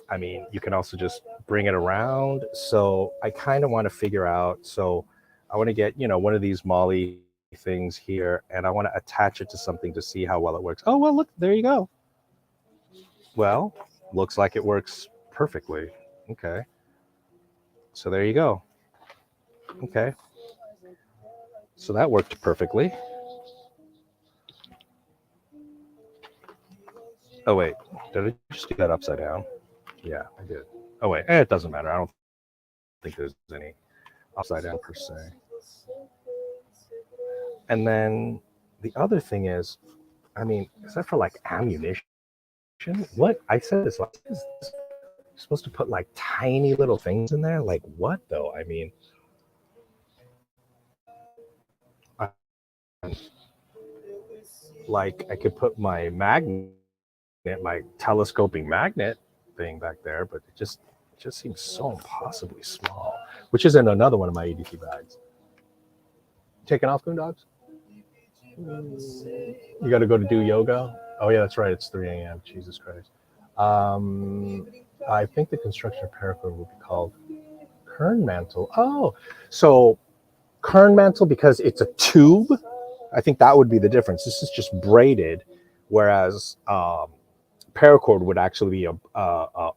I mean, you can also just bring it around. So I kind of want to figure out. So I want to get, one of these Molly things here, and I want to attach it to something to see how well it works. Oh, well, look, there you go. Well, looks like it works perfectly. Okay. So there you go. Okay. So that worked perfectly. Oh, wait. Did I just do that upside down? Yeah, I did. Oh, wait. It doesn't matter. I don't think there's any upside down per se. And then the other thing is, I mean, is that for like ammunition? What? I said this last. You're supposed to put like tiny little things in there? Like what though? I mean, like I could put my magnet, my telescoping magnet thing back there, but it just seems so impossibly small, which isn't another one of my ADT bags. Taking off, Goondogs? You got to go to do yoga? Oh, yeah, that's right. It's 3 a.m. Jesus Christ. I think the construction of paracord will be called kern mantle. Oh, so kern mantle because it's a tube. I think that would be the difference. This is just braided, whereas paracord would actually be a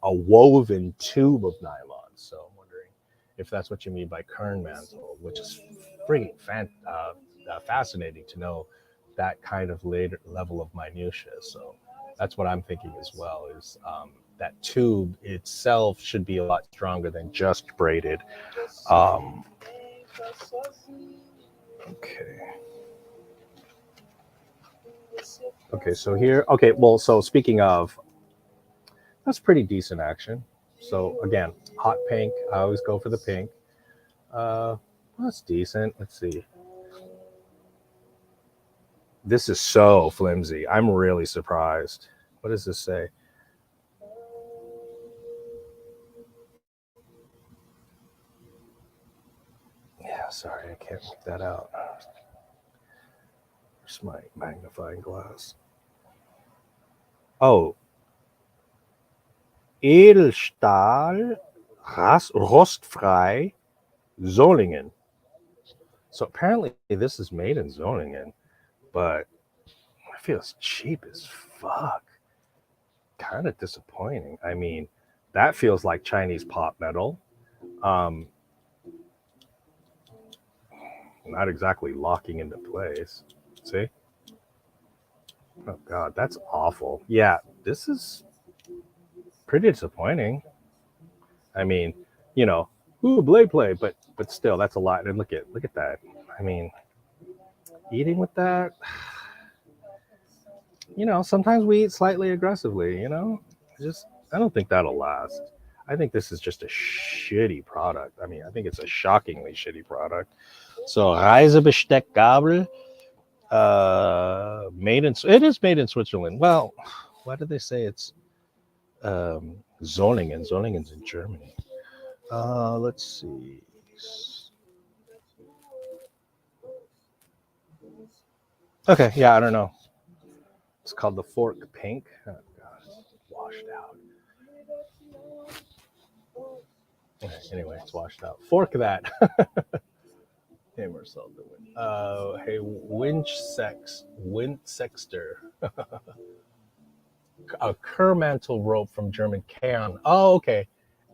woven tube of nylon. So I'm wondering if that's what you mean by kern mantle, which is freaking fascinating to know that kind of later level of minutia. So that's what I'm thinking as well, is that tube itself should be a lot stronger than just braided. Okay. Okay, so here, okay, well, so speaking of, that's pretty decent action. So again, hot pink, I always go for the pink. That's decent. Let's see. This is so flimsy. I'm really surprised. What does this say? Yeah, sorry, I can't make that out. Where's my magnifying glass? Oh, Edelstahl, rostfrei, Solingen. So apparently this is made in Solingen, but it feels cheap as fuck. Kind of disappointing. I mean, that feels like Chinese pop metal. Not exactly locking into place. See? Oh god, that's awful. Yeah, this is pretty disappointing. I mean, ooh, blade play, but still, that's a lot. And look at that. I mean, eating with that. Sometimes we eat slightly aggressively. I don't think that'll last. I think this is just a shitty product. I mean, I think it's a shockingly shitty product. So Reisebesteckgabel, it is made in Switzerland. Well, why did they say it's Solingen? Solingen's in Germany. Let's see. Okay, yeah, I don't know. It's called the Fork Pink. Oh god, it's washed out. Okay, anyway, it's washed out. Fork that. Hey, Marcel. Hey, Windsexter. A Kermantle rope from German Kern. Oh, okay.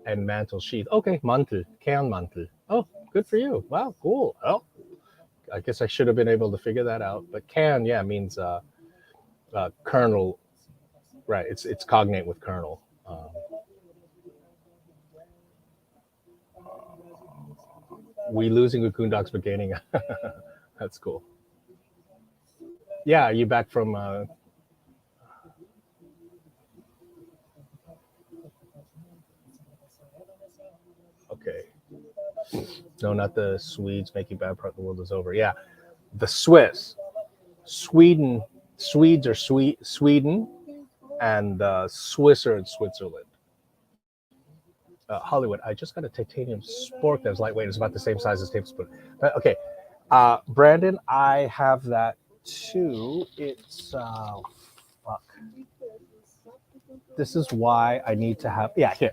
And mantle sheath. Okay, Mantel. Kernmantel. Oh, good for you. Wow, cool. Oh, I guess I should have been able to figure that out. But Kern, yeah, means kernel. Right, it's cognate with kernel. We losing with Goondocks but gaining. That's cool. Yeah, are you back from okay. No, not the Swedes making bad part. The world is over. Yeah, the Swiss, Swedes are Sweden, and Swiss are in Switzerland. Hollywood, I just got a titanium spork that's lightweight. It's about the same size as tablespoon. But okay, Brandon, I have that too. It's fuck. This is why I need to have. Yeah, here.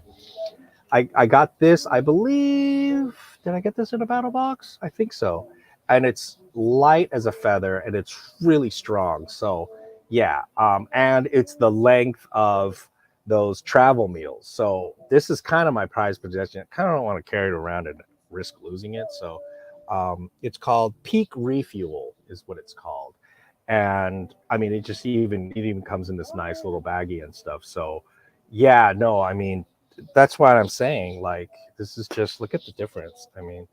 I got this. I believe. Did I get this in a battle box? I think so. And it's light as a feather, and it's really strong. So, yeah. And it's the length of those travel meals. So this is kind of my prized possession. I kind of don't want to carry it around and risk losing it. So, it's called Peak Refuel, is what it's called. And I mean, it even comes in this nice little baggie and stuff. So, yeah. No, I mean, that's what I'm saying. Like, this is just look at the difference. I mean,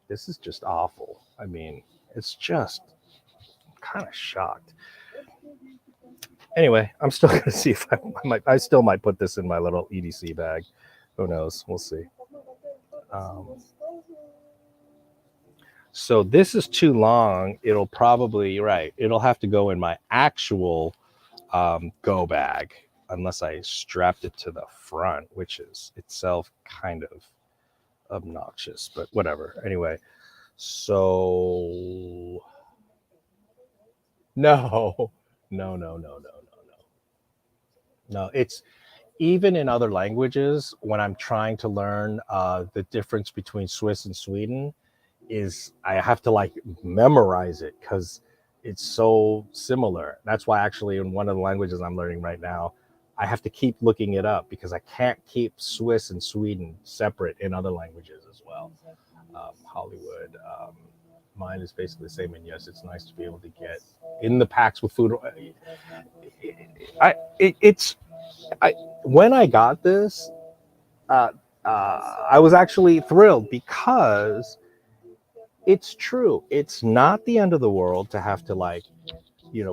this is just awful. I mean, it's just kind of shocked. Anyway, I'm still gonna see if I still might put this in my little EDC bag. Who knows? We'll see. Um, so this is too long. It'll probably right. It'll have to go in my actual go bag unless I strapped it to the front, which is itself kind of obnoxious, but whatever. Anyway, so no, no, no, no, no, no, no. No, it's even in other languages when I'm trying to learn the difference between Swiss and Sweden is I have to like memorize it because it's so similar. That's why actually in one of the languages I'm learning right now, I have to keep looking it up because I can't keep Swiss and Sweden separate in other languages as well. Hollywood, mine is basically the same. And yes, it's nice to be able to get in the packs with food. It's I when I got this, uh, I was actually thrilled because it's true. It's not the end of the world to have to like,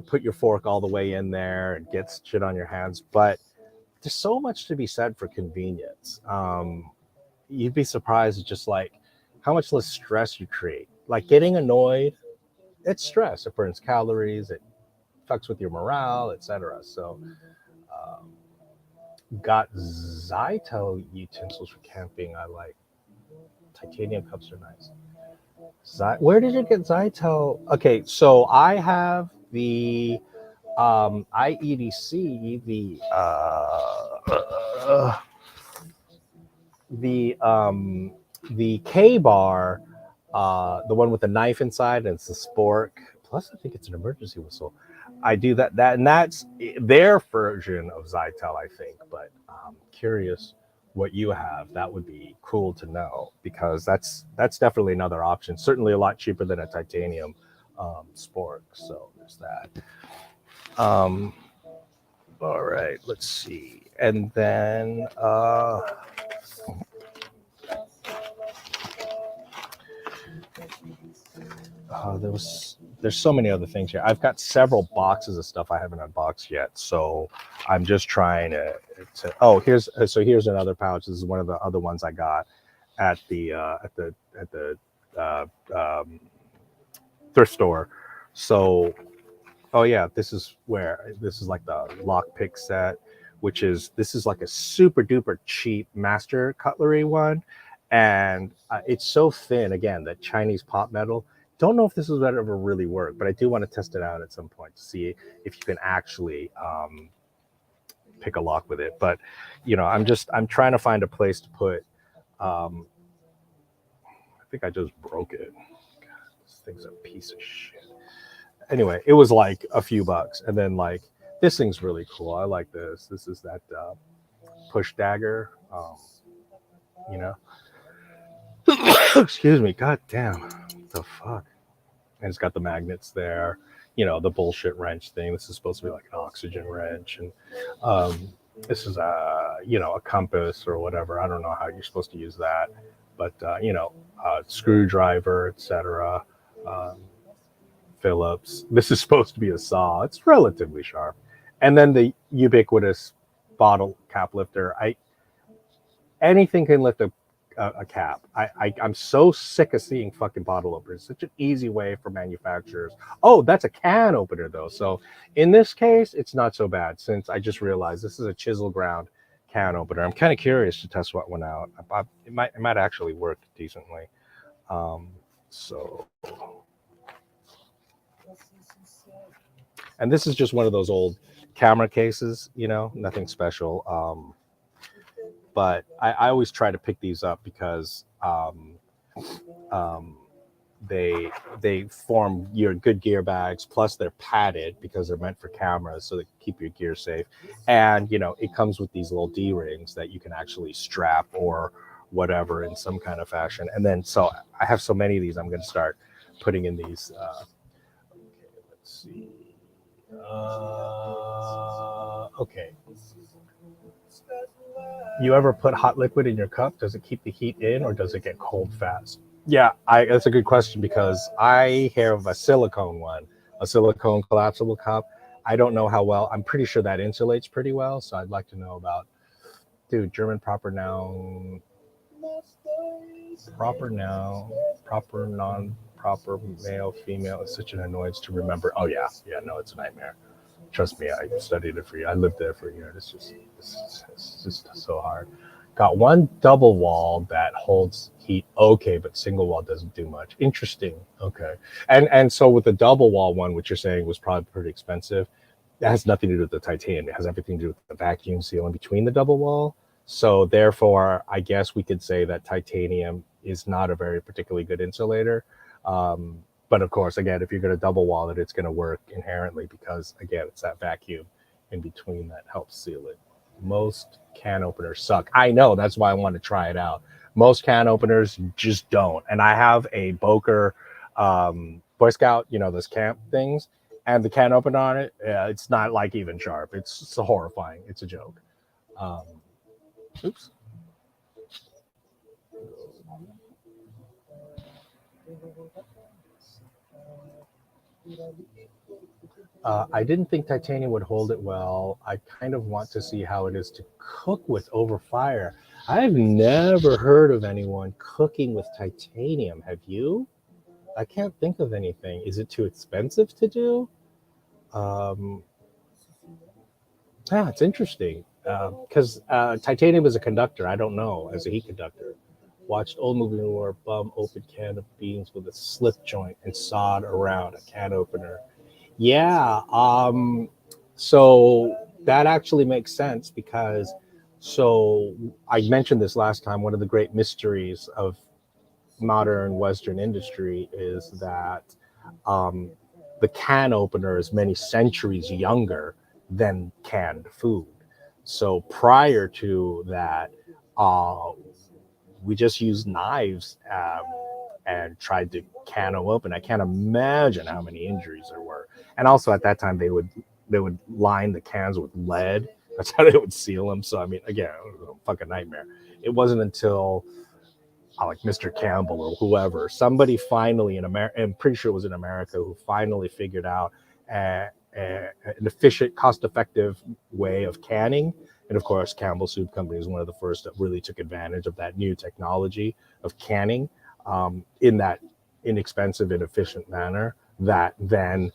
put your fork all the way in there and get shit on your hands. But there's so much to be said for convenience. You'd be surprised at just like how much less stress you create. Like getting annoyed, it's stress. It burns calories. It fucks with your morale, etc. So, um, got Zytel utensils for camping. I like titanium cups are nice. Where did you get Zytel? Okay, so I have the IEDC, the the K bar, the one with the knife inside, and it's the spork. Plus, I think it's an emergency whistle. I do that, and that's their version of Zytel, I think. But I'm curious what you have. That would be cool to know because that's definitely another option. Certainly a lot cheaper than a titanium spork. So there's that. Um, all right, let's see, and then. There's so many other things here. I've got several boxes of stuff I haven't unboxed yet, so I'm just trying to. Oh, here's another pouch. This is one of the other ones I got at the uh, um, thrift store. So, oh yeah, this is like the lockpick set, which is this is like a super duper cheap master cutlery one, and it's so thin. Again, that Chinese pot metal. Don't know if this is going to ever really work, but I do want to test it out at some point to see if you can actually pick a lock with it. But I'm trying to find a place to put. Um, I think I just broke it. God, this thing's a piece of shit. Anyway, it was like a few bucks, and then like this thing's really cool. I like this. This is that push dagger. You know, excuse me. God damn, what the fuck. And it's got the magnets there. The bullshit wrench thing. This is supposed to be like an oxygen wrench, and this is a compass or whatever. I don't know how you're supposed to use that, but screwdriver, etc. Um, Phillips. This is supposed to be a saw. It's relatively sharp. And then the ubiquitous bottle cap lifter. Anything can lift a cap. I'm so sick of seeing fucking bottle openers. Such an easy way for manufacturers. Oh, that's a can opener though. So in this case, it's not so bad since I just realized this is a chisel ground can opener. I'm kind of curious to test what one out. It might actually work decently. So, and this is just one of those old camera cases, you know, nothing special. But I always try to pick these up because um, they form your good gear bags, plus they're padded because they're meant for cameras, so they keep your gear safe. And you know, it comes with these little D-rings that you can actually strap or whatever in some kind of fashion. And then so I have so many of these, I'm going to start putting in these. Okay, let's see. Okay. You ever put hot liquid in your cup? Does it keep the heat in or does it get cold fast? Yeah, that's a good question because I have a silicone one, a silicone collapsible cup. I don't know how well. I'm pretty sure that insulates pretty well. So I'd like to know about, dude, German proper noun, proper noun, proper non-proper male, female. It's such an annoyance to remember. Oh yeah, no, it's a nightmare. Trust me, I studied it for you. I lived there for a year. It's just so hard. Got one double wall that holds heat, okay, but single wall doesn't do much. Interesting. Okay, and so with the double wall one, which you're saying was probably pretty expensive, that has nothing to do with the titanium. It has everything to do with the vacuum seal in between the double wall. So therefore, I guess we could say that titanium is not a very particularly good insulator. But of course, again, if you're going to double wall it, it's going to work inherently because, again, it's that vacuum in between that helps seal it. Most can openers suck. I know. That's why I want to try it out. Most can openers just don't. And I have a Boker Boy Scout, you know, those camp things, and the can opener on it, it's not like even sharp. It's horrifying. It's a joke. Oops. I didn't think titanium would hold it well. I kind of want to see how it is to cook with over fire. I've never heard of anyone cooking with titanium. Have you? I can't think of anything. Is it too expensive to do? Yeah, it's interesting because titanium is a conductor. I don't know as a heat conductor. Watched old movie noir bum open can of beans with a slip joint and sawed around a can opener. Yeah, so that actually makes sense because so I mentioned this last time. One of the great mysteries of modern Western industry is that um, the can opener is many centuries younger than canned food. So prior to that, uh, we just used knives and tried to can them open. I can't imagine how many injuries there were. And also at that time, they would line the cans with lead. That's how they would seal them. So I mean, again, it was a fucking nightmare. It wasn't until like Mr. Campbell or whoever, somebody finally in America, I'm pretty sure it was in America, who finally figured out an efficient, cost-effective way of canning. And of course, Campbell Soup Company is one of the first that really took advantage of that new technology of canning in that inexpensive and efficient manner. That then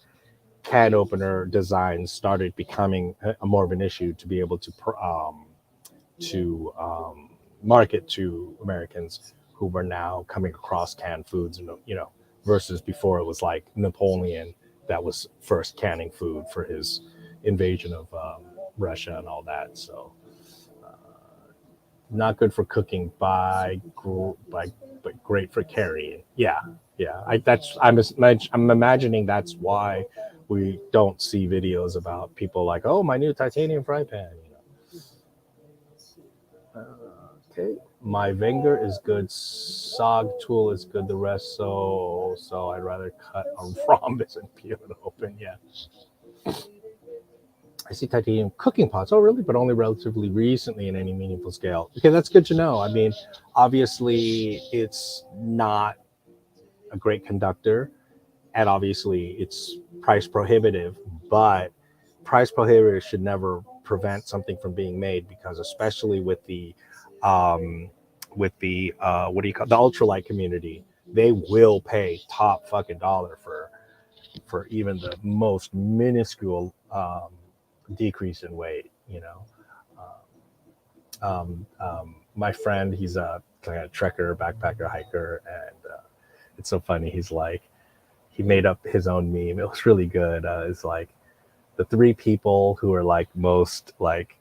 can opener designs started becoming a more of an issue to be able to market to Americans who were now coming across canned foods, and you know, versus before it was like Napoleon that was first canning food for his invasion of Russia and all that. So not good for cooking but great for carrying. Yeah, yeah. I'm imagining that's why we don't see videos about people like, oh, my new titanium fry pan. You know. Okay. My Wenger is good. Sog tool is good. The rest, so I'd rather cut a rhombus and peel it open. Yeah. I see titanium cooking pots. Oh, really? But only relatively recently in any meaningful scale. Okay, that's good to know. I mean, obviously, it's not a great conductor, and obviously, it's price prohibitive. But price prohibitive should never prevent something from being made, because especially um, with the what do you call the ultralight community, they will pay top fucking dollar for even the most minuscule decrease in weight, you know. My friend, he's a kind of trekker, backpacker, hiker, and it's so funny. He's like, he made up his own meme. It was really good. It's like the three people who are like most like,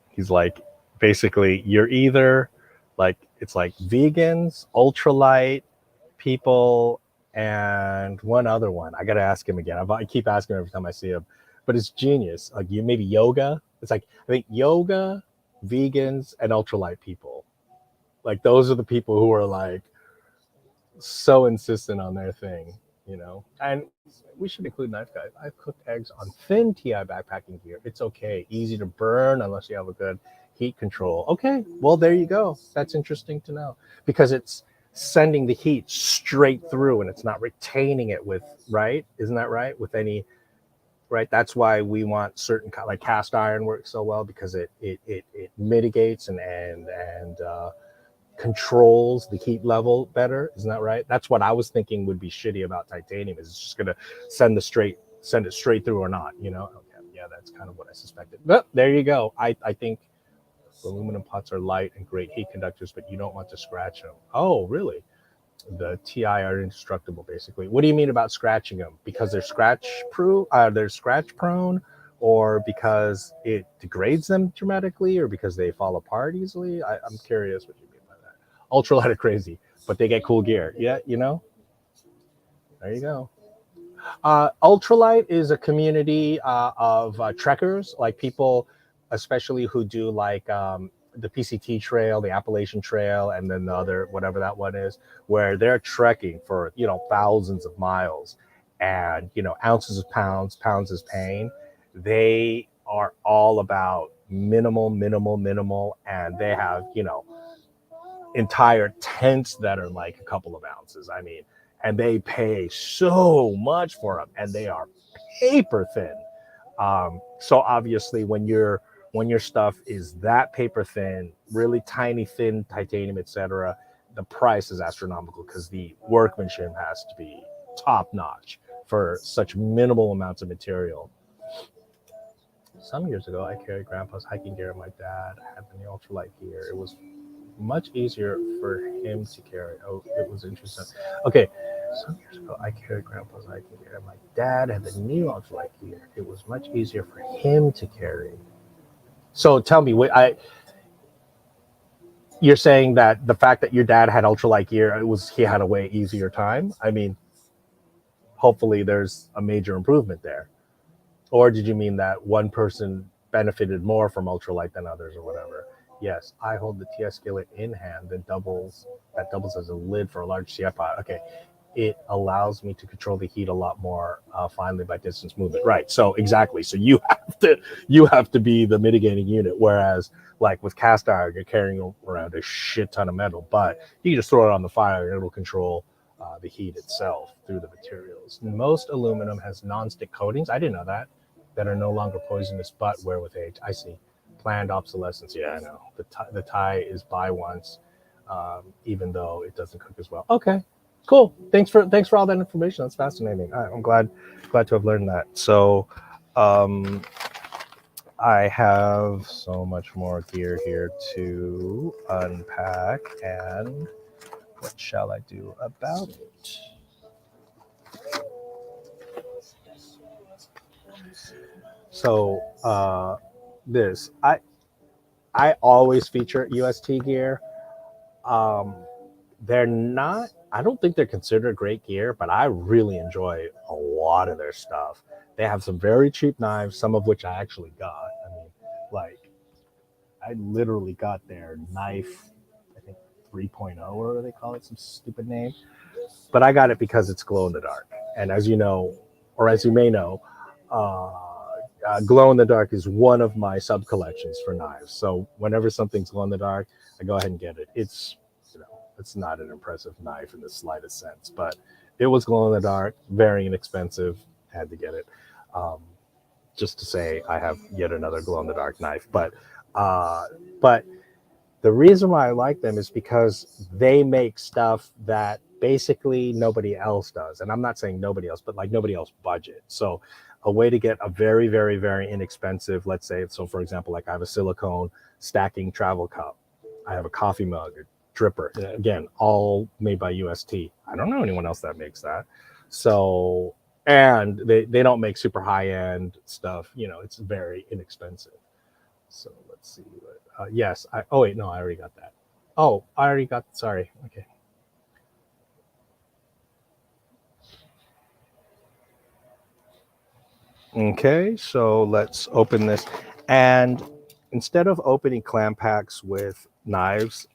he's like, basically, you're either like, it's like vegans, ultralight people, and one other one. I got to ask him again. I keep asking him every time I see him, but it's genius. Like you, maybe yoga. It's like, I think yoga, vegans, and ultralight people. Like those are the people who are like so insistent on their thing, you know. And we should include knife guys. I've cooked eggs on thin TI backpacking gear. It's okay, easy to burn unless you have a good heat control. Okay, well there you go. That's interesting to know because it's sending the heat straight through and it's not retaining it with, right? Isn't that right? With any, right? That's why we want certain like cast iron works so well because it mitigates and controls the heat level better. Isn't that right? That's what I was thinking would be shitty about titanium, is it's just gonna send it straight through or not, you know? Okay, yeah, that's kind of what I suspected. But there you go. I think aluminum pots are light and great heat conductors, but you don't want to scratch them. Oh, really? The TI are indestructible, basically. What do you mean about scratching them? Because they're they're scratch prone, or because it degrades them dramatically, or because they fall apart easily? I'm curious what you mean by that. Ultralight are crazy, but they get cool gear. Yeah, you know. There you go. Ultralight is a community of trekkers, like people, especially who do like the PCT trail, the Appalachian Trail, and then the other, whatever that one is, where they're trekking for, you know, thousands of miles and, you know, ounces of pounds, pounds is pain. They are all about minimal, and they have, you know, entire tents that are like a couple of ounces. I mean, and they pay so much for them, and they are paper thin. So obviously, when your stuff is that paper thin, really tiny, thin titanium, etc., the price is astronomical because the workmanship has to be top notch for such minimal amounts of material. Some years ago, I carried Grandpa's hiking gear, and my dad had the ultralight gear. It was much easier for him to carry. Oh, it was interesting. Okay, some years ago, I carried Grandpa's hiking gear, and my dad had the new ultralight gear. It was much easier for him to carry. So tell me, you're saying that the fact that your dad had ultralight gear, he had a way easier time? I mean, hopefully there's a major improvement there. Or did you mean that one person benefited more from ultralight than others or whatever? Yes, I hold the TS skillet in hand that doubles as a lid for a large CI pot. Okay, it allows me to control the heat a lot more finely by distance movement. Right. So exactly. So you have to be the mitigating unit. Whereas like with cast iron, you're carrying around a shit ton of metal, but you can just throw it on the fire and it'll control the heat itself through the materials. Most aluminum has non-stick coatings. I didn't know that are no longer poisonous but wear with age. I see. Planned obsolescence. Yeah, I know. The tie is buy once, even though it doesn't cook as well. Okay, cool. Thanks for all that information. That's fascinating. I'm glad to have learned that. So, I have so much more gear here to unpack, and what shall I do about it? So, this I always feature UST gear. Um, they're not, I don't think they're considered great gear, but I really enjoy a lot of their stuff. They have some very cheap knives, some of which I actually got. I mean, like, I literally got their knife, I think 3.0, or they call it some stupid name. But I got it because it's glow in the dark. And as you know, or as you may know, glow in the dark is one of my sub collections for knives. So whenever something's glow in the dark, I go ahead and get it. It's, you know, it's not an impressive knife in the slightest sense, but it was glow in the dark, very inexpensive. Had to get it. Um, just to say I have yet another glow in the dark knife. But the reason why I like them is because they make stuff that basically nobody else does. And I'm not saying nobody else, but like nobody else budget. So a way to get a very, very, very inexpensive, let's say, so for example, like I have a silicone stacking travel cup. I have a coffee mug, a dripper, again, all made by UST. I don't know anyone else that makes that. So, and they don't make super high end stuff, you know, it's very inexpensive. So let's see. Yes. Oh, wait, no, I already got that. Oh, I already got, sorry. Okay. Okay, so let's open this. And instead of opening clam packs with knives,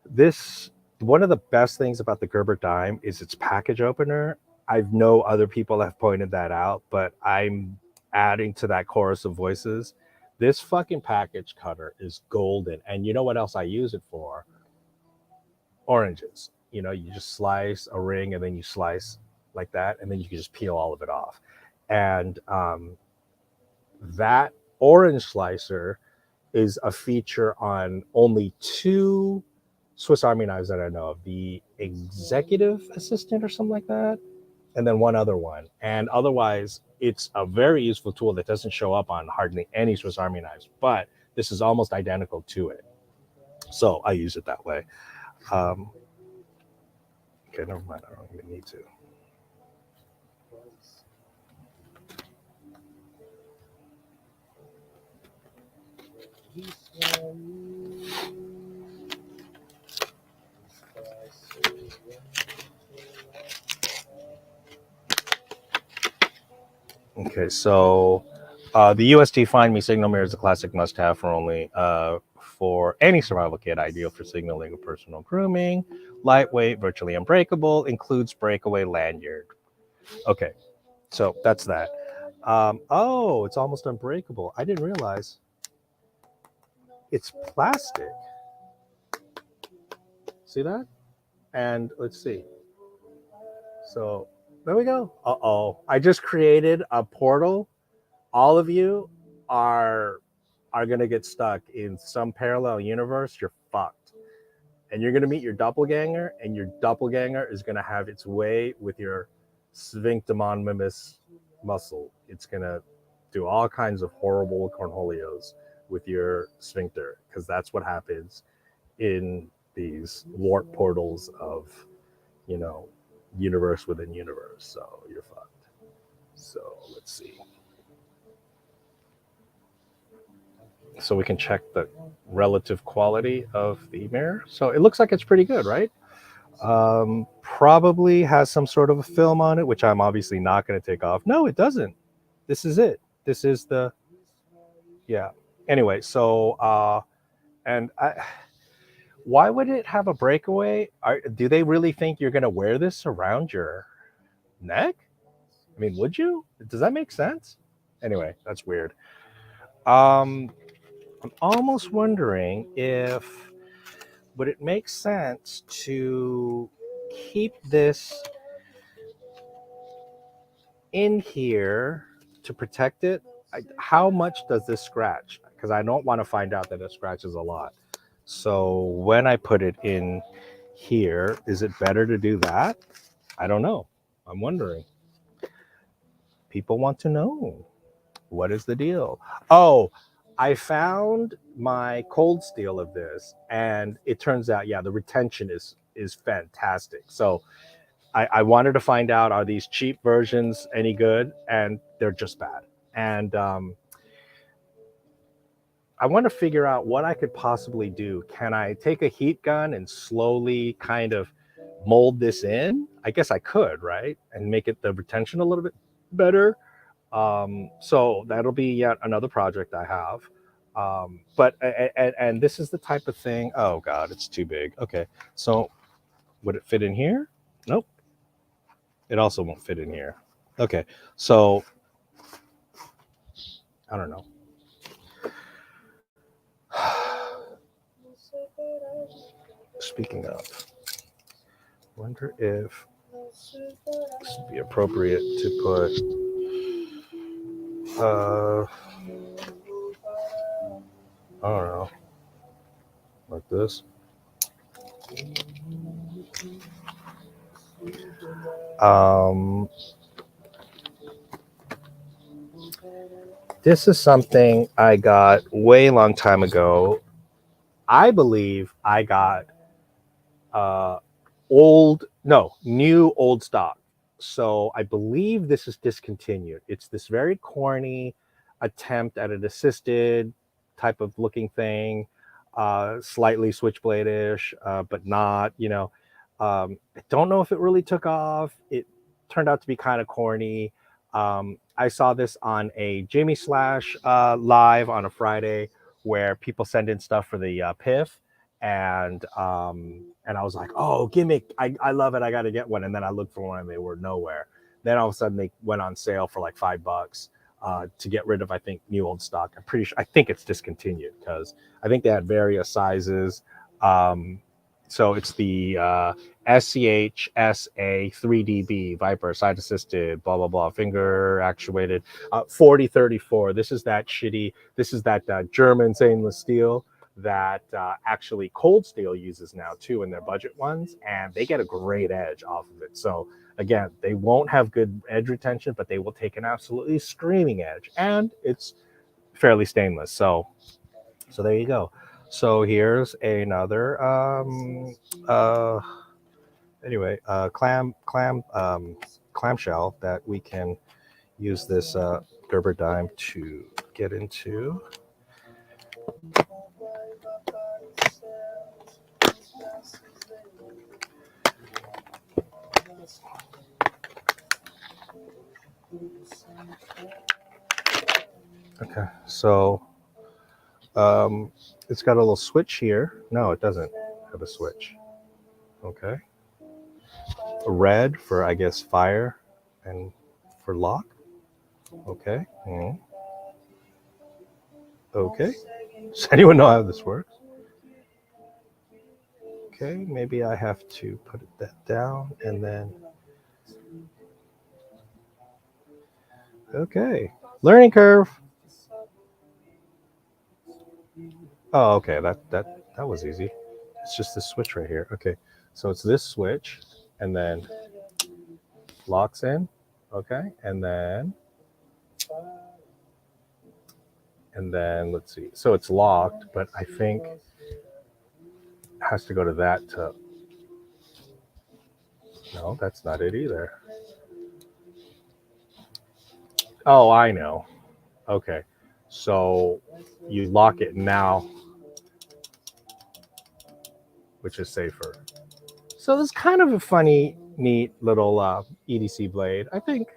this, one of the best things about the Gerber dime is its package opener. I've know other people have pointed that out, but I'm adding to that chorus of voices. This fucking package cutter is golden. And you know what else I use it for? Oranges. You know, you just slice a ring and then you slice like that, and then you can just peel all of it off. And that orange slicer is a feature on only two Swiss Army knives that I know of, the Executive Assistant or something like that, and then one other one. And otherwise, it's a very useful tool that doesn't show up on hardly any Swiss Army knives, but this is almost identical to it. So I use it that way. Okay, never mind. I don't even need to. Okay, so the UST Find Me signal mirror is a classic must-have for any survival kit, ideal for signaling or personal grooming. Lightweight, virtually unbreakable, includes breakaway lanyard. Okay, so that's that. Oh, it's almost unbreakable. I didn't realize it's plastic. See that? And let's see. So there we go. Uh-oh. I just created a portal. All of you are going to get stuck in some parallel universe. You're fucked. And you're going to meet your doppelganger, and your doppelganger is going to have its way with your sphinctermonimous muscle. It's going to do all kinds of horrible cornholios with your sphincter, because that's what happens in these warp portals of, you know, universe within universe. So you're fucked. So let's see. So we can check the relative quality of the mirror. So it looks like it's pretty good, right? Probably has some sort of a film on it, which I'm obviously not going to take off. No, it doesn't. This is it. This is the, yeah. Anyway, so, and why would it have a breakaway? Do they really think you're going to wear this around your neck? I mean, would you? Does that make sense? Anyway, that's weird. I'm almost wondering if, would it make sense to keep this in here to protect it? How much does this scratch? Because I don't want to find out that it scratches a lot. So when I put it in here, is it better to do that? I don't know. I'm wondering. People want to know. What is the deal? Oh, I found my cold steel of this, and it turns out, yeah, the retention is fantastic. So I wanted to find out, are these cheap versions any good? And they're just bad. And I want to figure out what I could possibly do. Can I take a heat gun and slowly kind of mold this in? I guess I could, right? And make it the retention a little bit better. So that'll be yet another project I have. But and this is the type of thing. Oh God, it's too big. Okay, so would it fit in here? Nope. It also won't fit in here. Okay, so I don't know. Speaking of, wonder if this would be appropriate to put I don't know, like this. Um This is something I got way long time ago. I believe I got new old stock. So I believe this is discontinued. It's this very corny attempt at an assisted type of looking thing, slightly switchblade-ish, but not, I don't know if it really took off. It turned out to be kind of corny. I saw this on a Jamie Slash live on a Friday where people send in stuff for the PIF, and I was like, oh, gimmick, I love it, I got to get one. And then I looked for one and they were nowhere. Then all of a sudden they went on sale for like $5 to get rid of, I think, new old stock. I'm pretty sure, I think it's discontinued because I think they had various sizes. So it's the SCH SA 3DB Viper side assisted, blah blah blah, finger actuated, 4034. This is that German stainless steel that actually Cold Steel uses now too in their budget ones, and they get a great edge off of it. So again, they won't have good edge retention, but they will take an absolutely screaming edge, and it's fairly stainless. So there you go. So here's another clamshell that we can use this Gerber dime to get into. Okay, so it's got a little switch here. No, it doesn't have a switch. Okay. Red for, I guess, fire and for lock. Okay. Okay. Does anyone know how this works? Okay, maybe I have to put that down and then. Okay. Learning curve. Oh, okay. That was easy. It's just this switch right here. Okay. So it's this switch and then locks in. Okay. And then let's see. So it's locked, but I think it has to go to that to. No, that's not it either. Oh, I know. Okay. So you lock it now, which is safer. So this is kind of a funny, neat little EDC blade. I think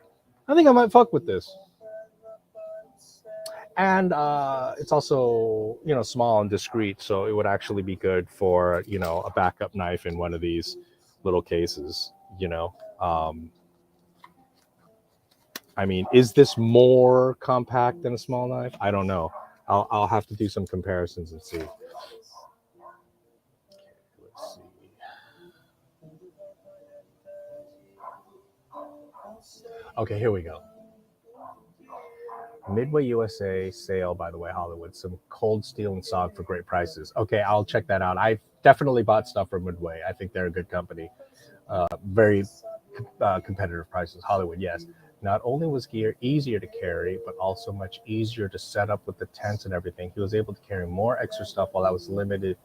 I might fuck with this. And it's also, small and discreet, so it would actually be good for, a backup knife in one of these little cases. I mean, is this more compact than a small knife? I don't know. I'll have to do some comparisons and see. Let's see. Okay, here we go. Midway USA sale, by the way, Hollywood. Some Cold Steel and SOG for great prices. Okay, I'll check that out. I've definitely bought stuff from Midway. I think they're a good company. Very competitive prices. Hollywood, yes. Not only was gear easier to carry, but also much easier to set up with the tents and everything. He was able to carry more extra stuff while I was limited.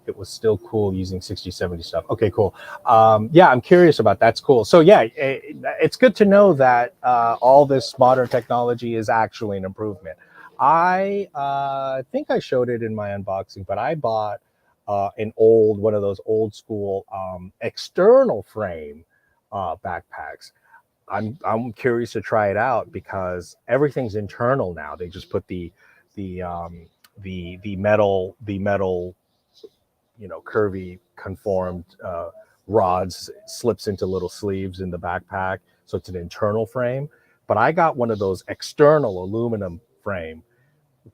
It was still cool using 60, 70 stuff. Okay, cool. Yeah, I'm curious about that. That's cool. So yeah, it's good to know that all this modern technology is actually an improvement. I think I showed it in my unboxing, but I bought one of those old school external frame backpacks. I'm curious to try it out because everything's internal now. They just put the metal curvy conformed rods slips into little sleeves in the backpack, so it's an internal frame. But I got one of those external aluminum frame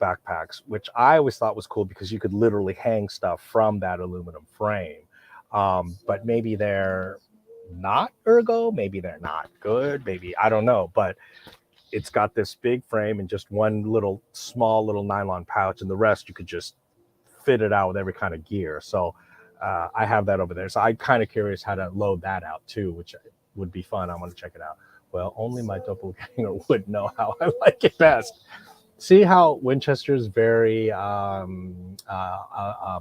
backpacks, which I always thought was cool because you could literally hang stuff from that aluminum frame. But maybe they're not ergo, maybe they're not good, maybe I don't know, but it's got this big frame and just one small little nylon pouch, and the rest you could just fit it out with every kind of gear. So I have that over there. So I'm kind of curious how to load that out too, which would be fun. I want to check it out. Well, only my doppelganger would know how I like it best. See how Winchester's very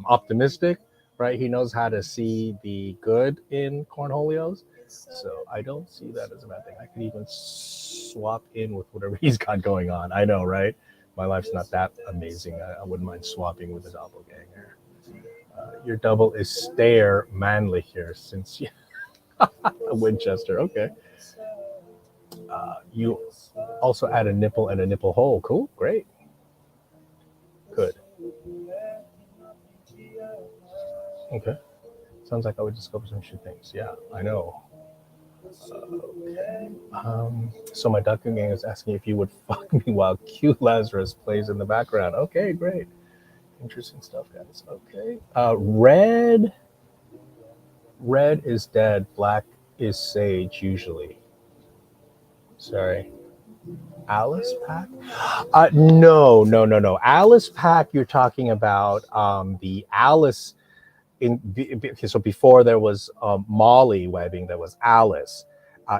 optimistic, right? He knows how to see the good in cornholios. So I don't see that as a bad thing. I could even swap in with whatever he's got going on. I know, right? My life's not that amazing. I wouldn't mind swapping with a doppelganger. Your double is stare manly here since you Winchester. Okay. You also add a nipple and a nipple hole. Cool. Great. Good. Okay. Sounds like I would discover some shit things. Yeah, I know. Okay. So my doppelganger is asking if you would fuck me while Q Lazarus plays in the background. Okay, great. Interesting stuff, guys. Okay. Red is dead. Black is sage usually. Sorry. Alice Pack? No. Alice Pack, you're talking about the Alice okay, so before there was Molly webbing, there was Alice.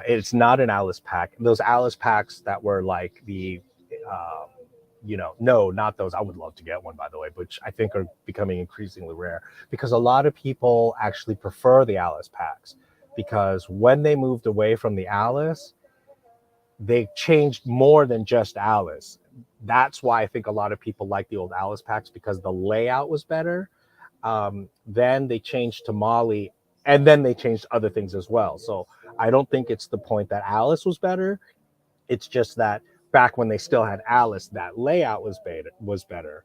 It's not an Alice Pack. Those Alice Packs that were like the uh, no, not those. I would love to get one, by the way, which I think are becoming increasingly rare because a lot of people actually prefer the Alice Packs because when they moved away from the Alice, they changed more than just Alice. That's why I think a lot of people like the old Alice Packs because the layout was better. Then they changed to Molly, and then they changed other things as well. So I don't think it's the point that Alice was better. It's just that back when they still had Alice, that layout was better.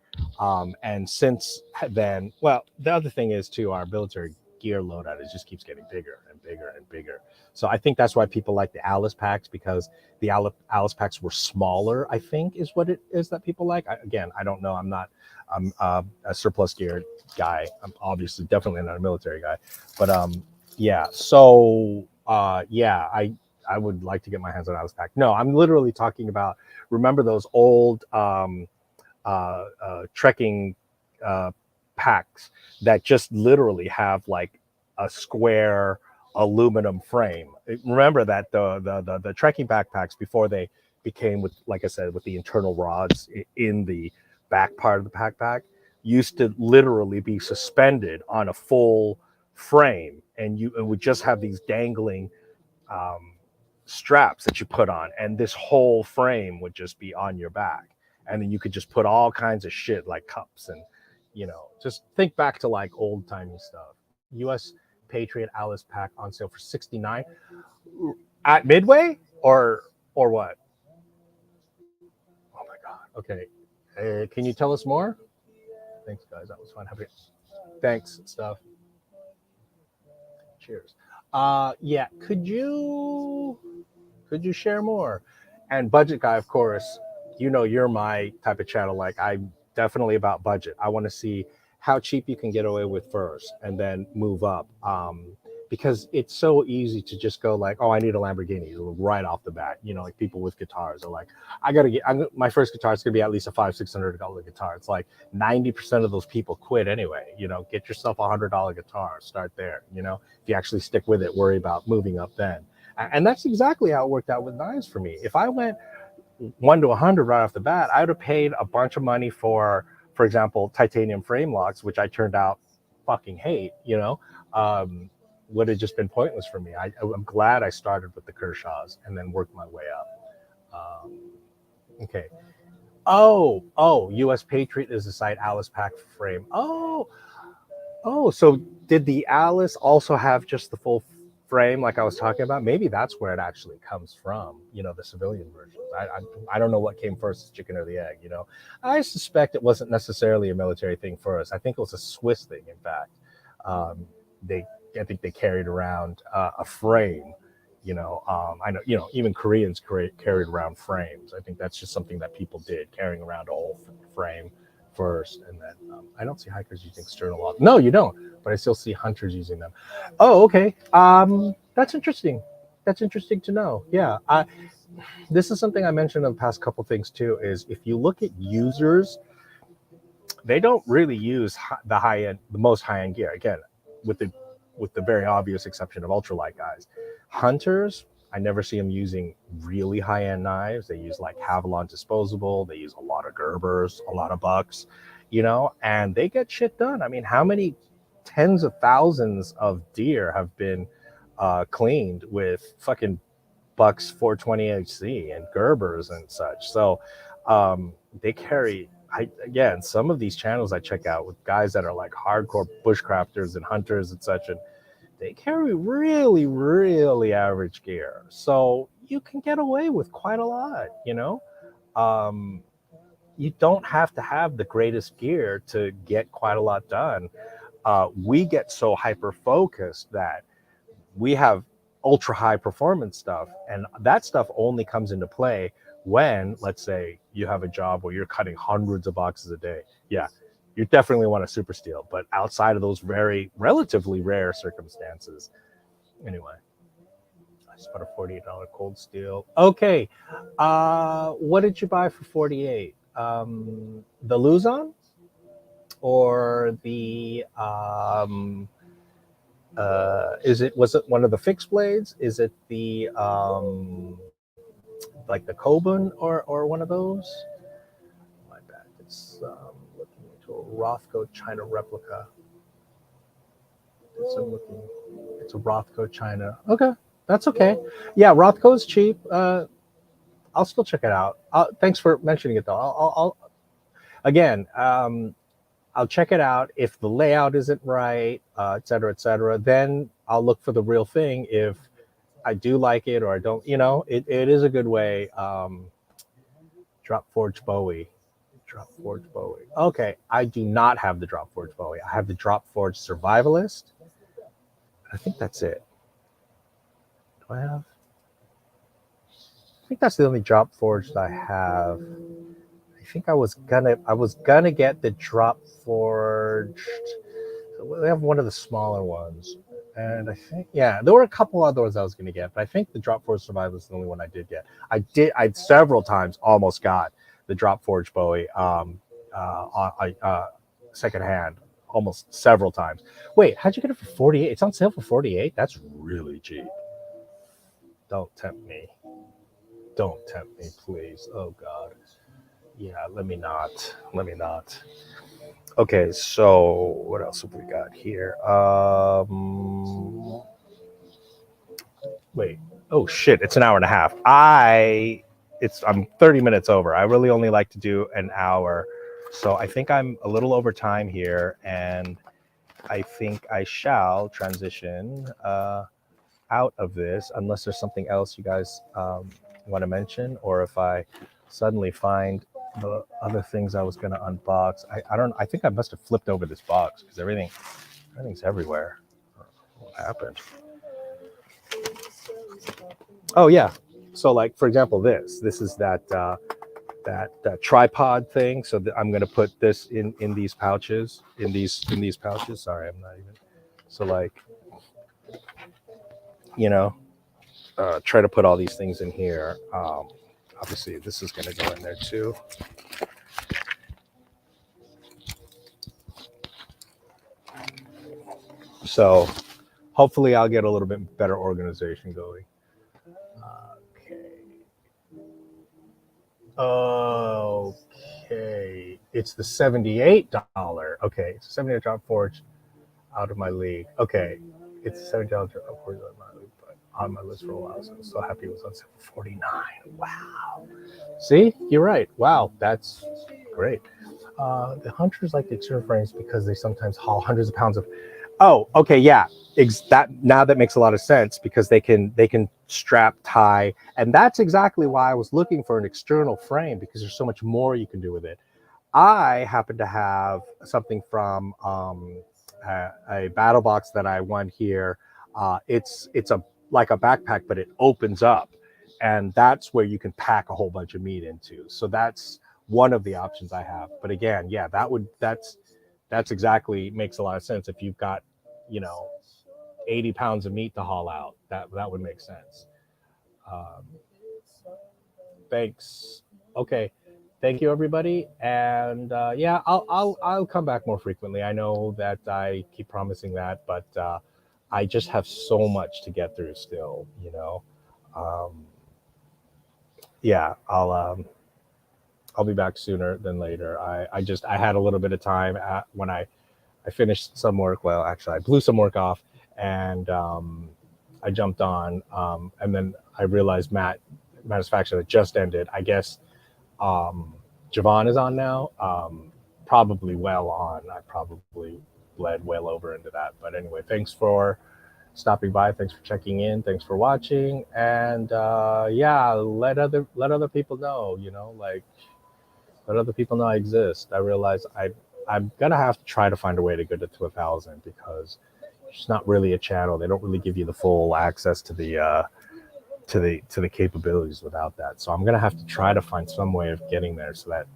And since then, well, the other thing is too, our military gear loadout, it just keeps getting bigger and bigger and bigger. So I think that's why people like the Alice packs because the Alice packs were smaller. I think is what it is that people like. Again, I don't know. I'm a surplus gear guy. I'm obviously definitely not a military guy, but yeah. So yeah, I would like to get my hands on Alice pack. No, I'm literally talking about. Remember those old trekking packs that just literally have like a square aluminum frame. Remember that the trekking backpacks before they became with, like I said, with the internal rods in the back part of the backpack used to literally be suspended on a full frame, and it would just have these dangling um, straps that you put on, and this whole frame would just be on your back, and then you could just put all kinds of shit like cups and just think back to like old timey stuff. U.S. Patriot Alice pack on sale for $69 at Midway or what? Oh my god. Okay, can you tell us more? Thanks, guys. That was fun. Thanks, stuff. Cheers. Yeah. Could you share more? And budget guy, of course, you're my type of channel. Like I'm definitely about budget. I want to see how cheap you can get away with first and then move up. Because it's so easy to just go like, oh, I need a Lamborghini right off the bat. Like people with guitars are like, my first guitar is gonna be at least a $500-600 guitar. It's like 90% of those people quit anyway. Get yourself $100 guitar, start there. If you actually stick with it, worry about moving up then. And that's exactly how it worked out with knives for me. If I went 1 to 100 right off the bat, I would have paid a bunch of money for example, titanium frame locks, which I turned out fucking hate. Would have just been pointless for me. I'm glad I started with the Kershaws and then worked my way up. Okay. Oh, U.S. Patriot is the site Alice pack frame. Oh, so did the Alice also have just the full frame like I was talking about? Maybe that's where it actually comes from, the civilian version. I don't know what came first, the chicken or the egg, I suspect it wasn't necessarily a military thing first. I think it was a Swiss thing, in fact. I think they carried around a frame, I know, even Koreans carried around frames. I think that's just something that people did, carrying around a whole frame first, and then I don't see hikers using external lock. No, you don't, but I still see hunters using them. Oh, okay. That's interesting. That's interesting to know. Yeah, this is something I mentioned in the past couple things too. Is if you look at users, they don't really use the most high end gear. Again, with the very obvious exception of ultralight guys, hunters I never see them using really high-end knives. They use like Havalon disposable. They use a lot of Gerbers, a lot of bucks, and they get shit done. I mean, how many tens of thousands of deer have been cleaned with fucking bucks 420 HC and Gerbers and such? So they carry. Again, some of these channels I check out with guys that are like hardcore bushcrafters and hunters and such, and they carry really, really average gear. So you can get away with quite a lot. Um, you don't have to have the greatest gear to get quite a lot done. We get so hyper focused that we have ultra high performance stuff, and that stuff only comes into play when, let's say, you have a job where you're cutting hundreds of boxes a day. Yeah, you definitely want a super steel, but outside of those very relatively rare circumstances, anyway. I just bought a $48 cold steel. Okay, what did you buy for 48? The Luzon or the was it one of the fixed blades? Is it the like the Coben or one of those? My bad. It's looking into a Rothko China replica. It's a Rothko China. Okay, that's okay. Yeah, Rothko is cheap. I'll still check it out. Thanks for mentioning it though. I'll again. I'll check it out. If the layout isn't right, et cetera, then I'll look for the real thing. If I do like it or I don't, it is a good way. Drop Forge Bowie. Drop Forge Bowie. Okay, I do not have the Drop Forge Bowie. I have the Drop Forge Survivalist. I think that's it. Do I have? I think that's the only Drop Forge that I have. I think I was gonna get the Drop Forged. We have one of the smaller ones, and I think there were a couple other ones I was gonna get, but I think the Drop Forged Survival is the only one I did get. I several times almost got the Drop Forged Bowie secondhand, almost several times. Wait, how'd you get it for 48? It's on sale for 48. That's really cheap. Don't tempt me. Don't tempt me, please. Oh God. Yeah, let me not. Okay, so what else have we got here? Wait. Oh shit, it's an hour and a half. I'm 30 minutes over. I really only like to do an hour. So I think I'm a little over time here, and I think I shall transition out of this unless there's something else you guys want to mention, or if I suddenly find the other things I was going to unbox. I think I must have flipped over this box because everything's everywhere. What happened? Oh yeah. So like, for example, this is that tripod thing. So I'm going to put this in these pouches, in these pouches. Sorry, I'm not even. So like, try to put all these things in here. Obviously, this is going to go in there too. So hopefully I'll get a little bit better organization going. Okay. It's the $78. Okay, it's a $78 Drop Forge out of my league. Okay, it's a $70 Drop Forge out of my league, but on my list for a while, so I'm so happy it was on sale for $49. Wow. See, you're right. Wow, that's great. The hunters like the external frames because they sometimes haul hundreds of pounds of. Oh, okay, yeah. That makes a lot of sense because they can strap, tie, and that's exactly why I was looking for an external frame, because there's so much more you can do with it. I happen to have something from a battle box that I won here. It's like a backpack, but it opens up, and that's where you can pack a whole bunch of meat into. So that's one of the options I have. But again, yeah, that's exactly makes a lot of sense. If you've got 80 pounds of meat to haul out, that would make sense. Thanks. Okay, thank you everybody, and yeah, I'll come back more frequently. I know that I keep promising that, but I just have so much to get through still. Yeah, I'll be back sooner than later. I had a little bit of time when I finished some work. Well, actually, I blew some work off, and I jumped on, and then I realized Matt's Faction had just ended. I guess Javon is on now. Probably well on. I probably bled well over into that. But anyway, thanks for stopping by. Thanks for checking in. Thanks for watching. And yeah, let other people know. You know, like let other people know I exist. I realize I'm gonna have to try to find a way to get it to 1,000 because it's not really a channel. They don't really give you the full access to the capabilities without that. So I'm gonna have to try to find some way of getting there so that,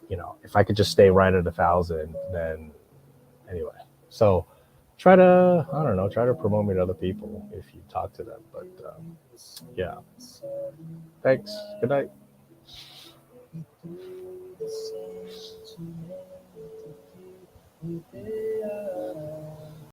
you know, if I could just stay right at 1,000, then anyway. So try to, I don't know, try to promote me to other people if you talk to them. But yeah, thanks. Good night.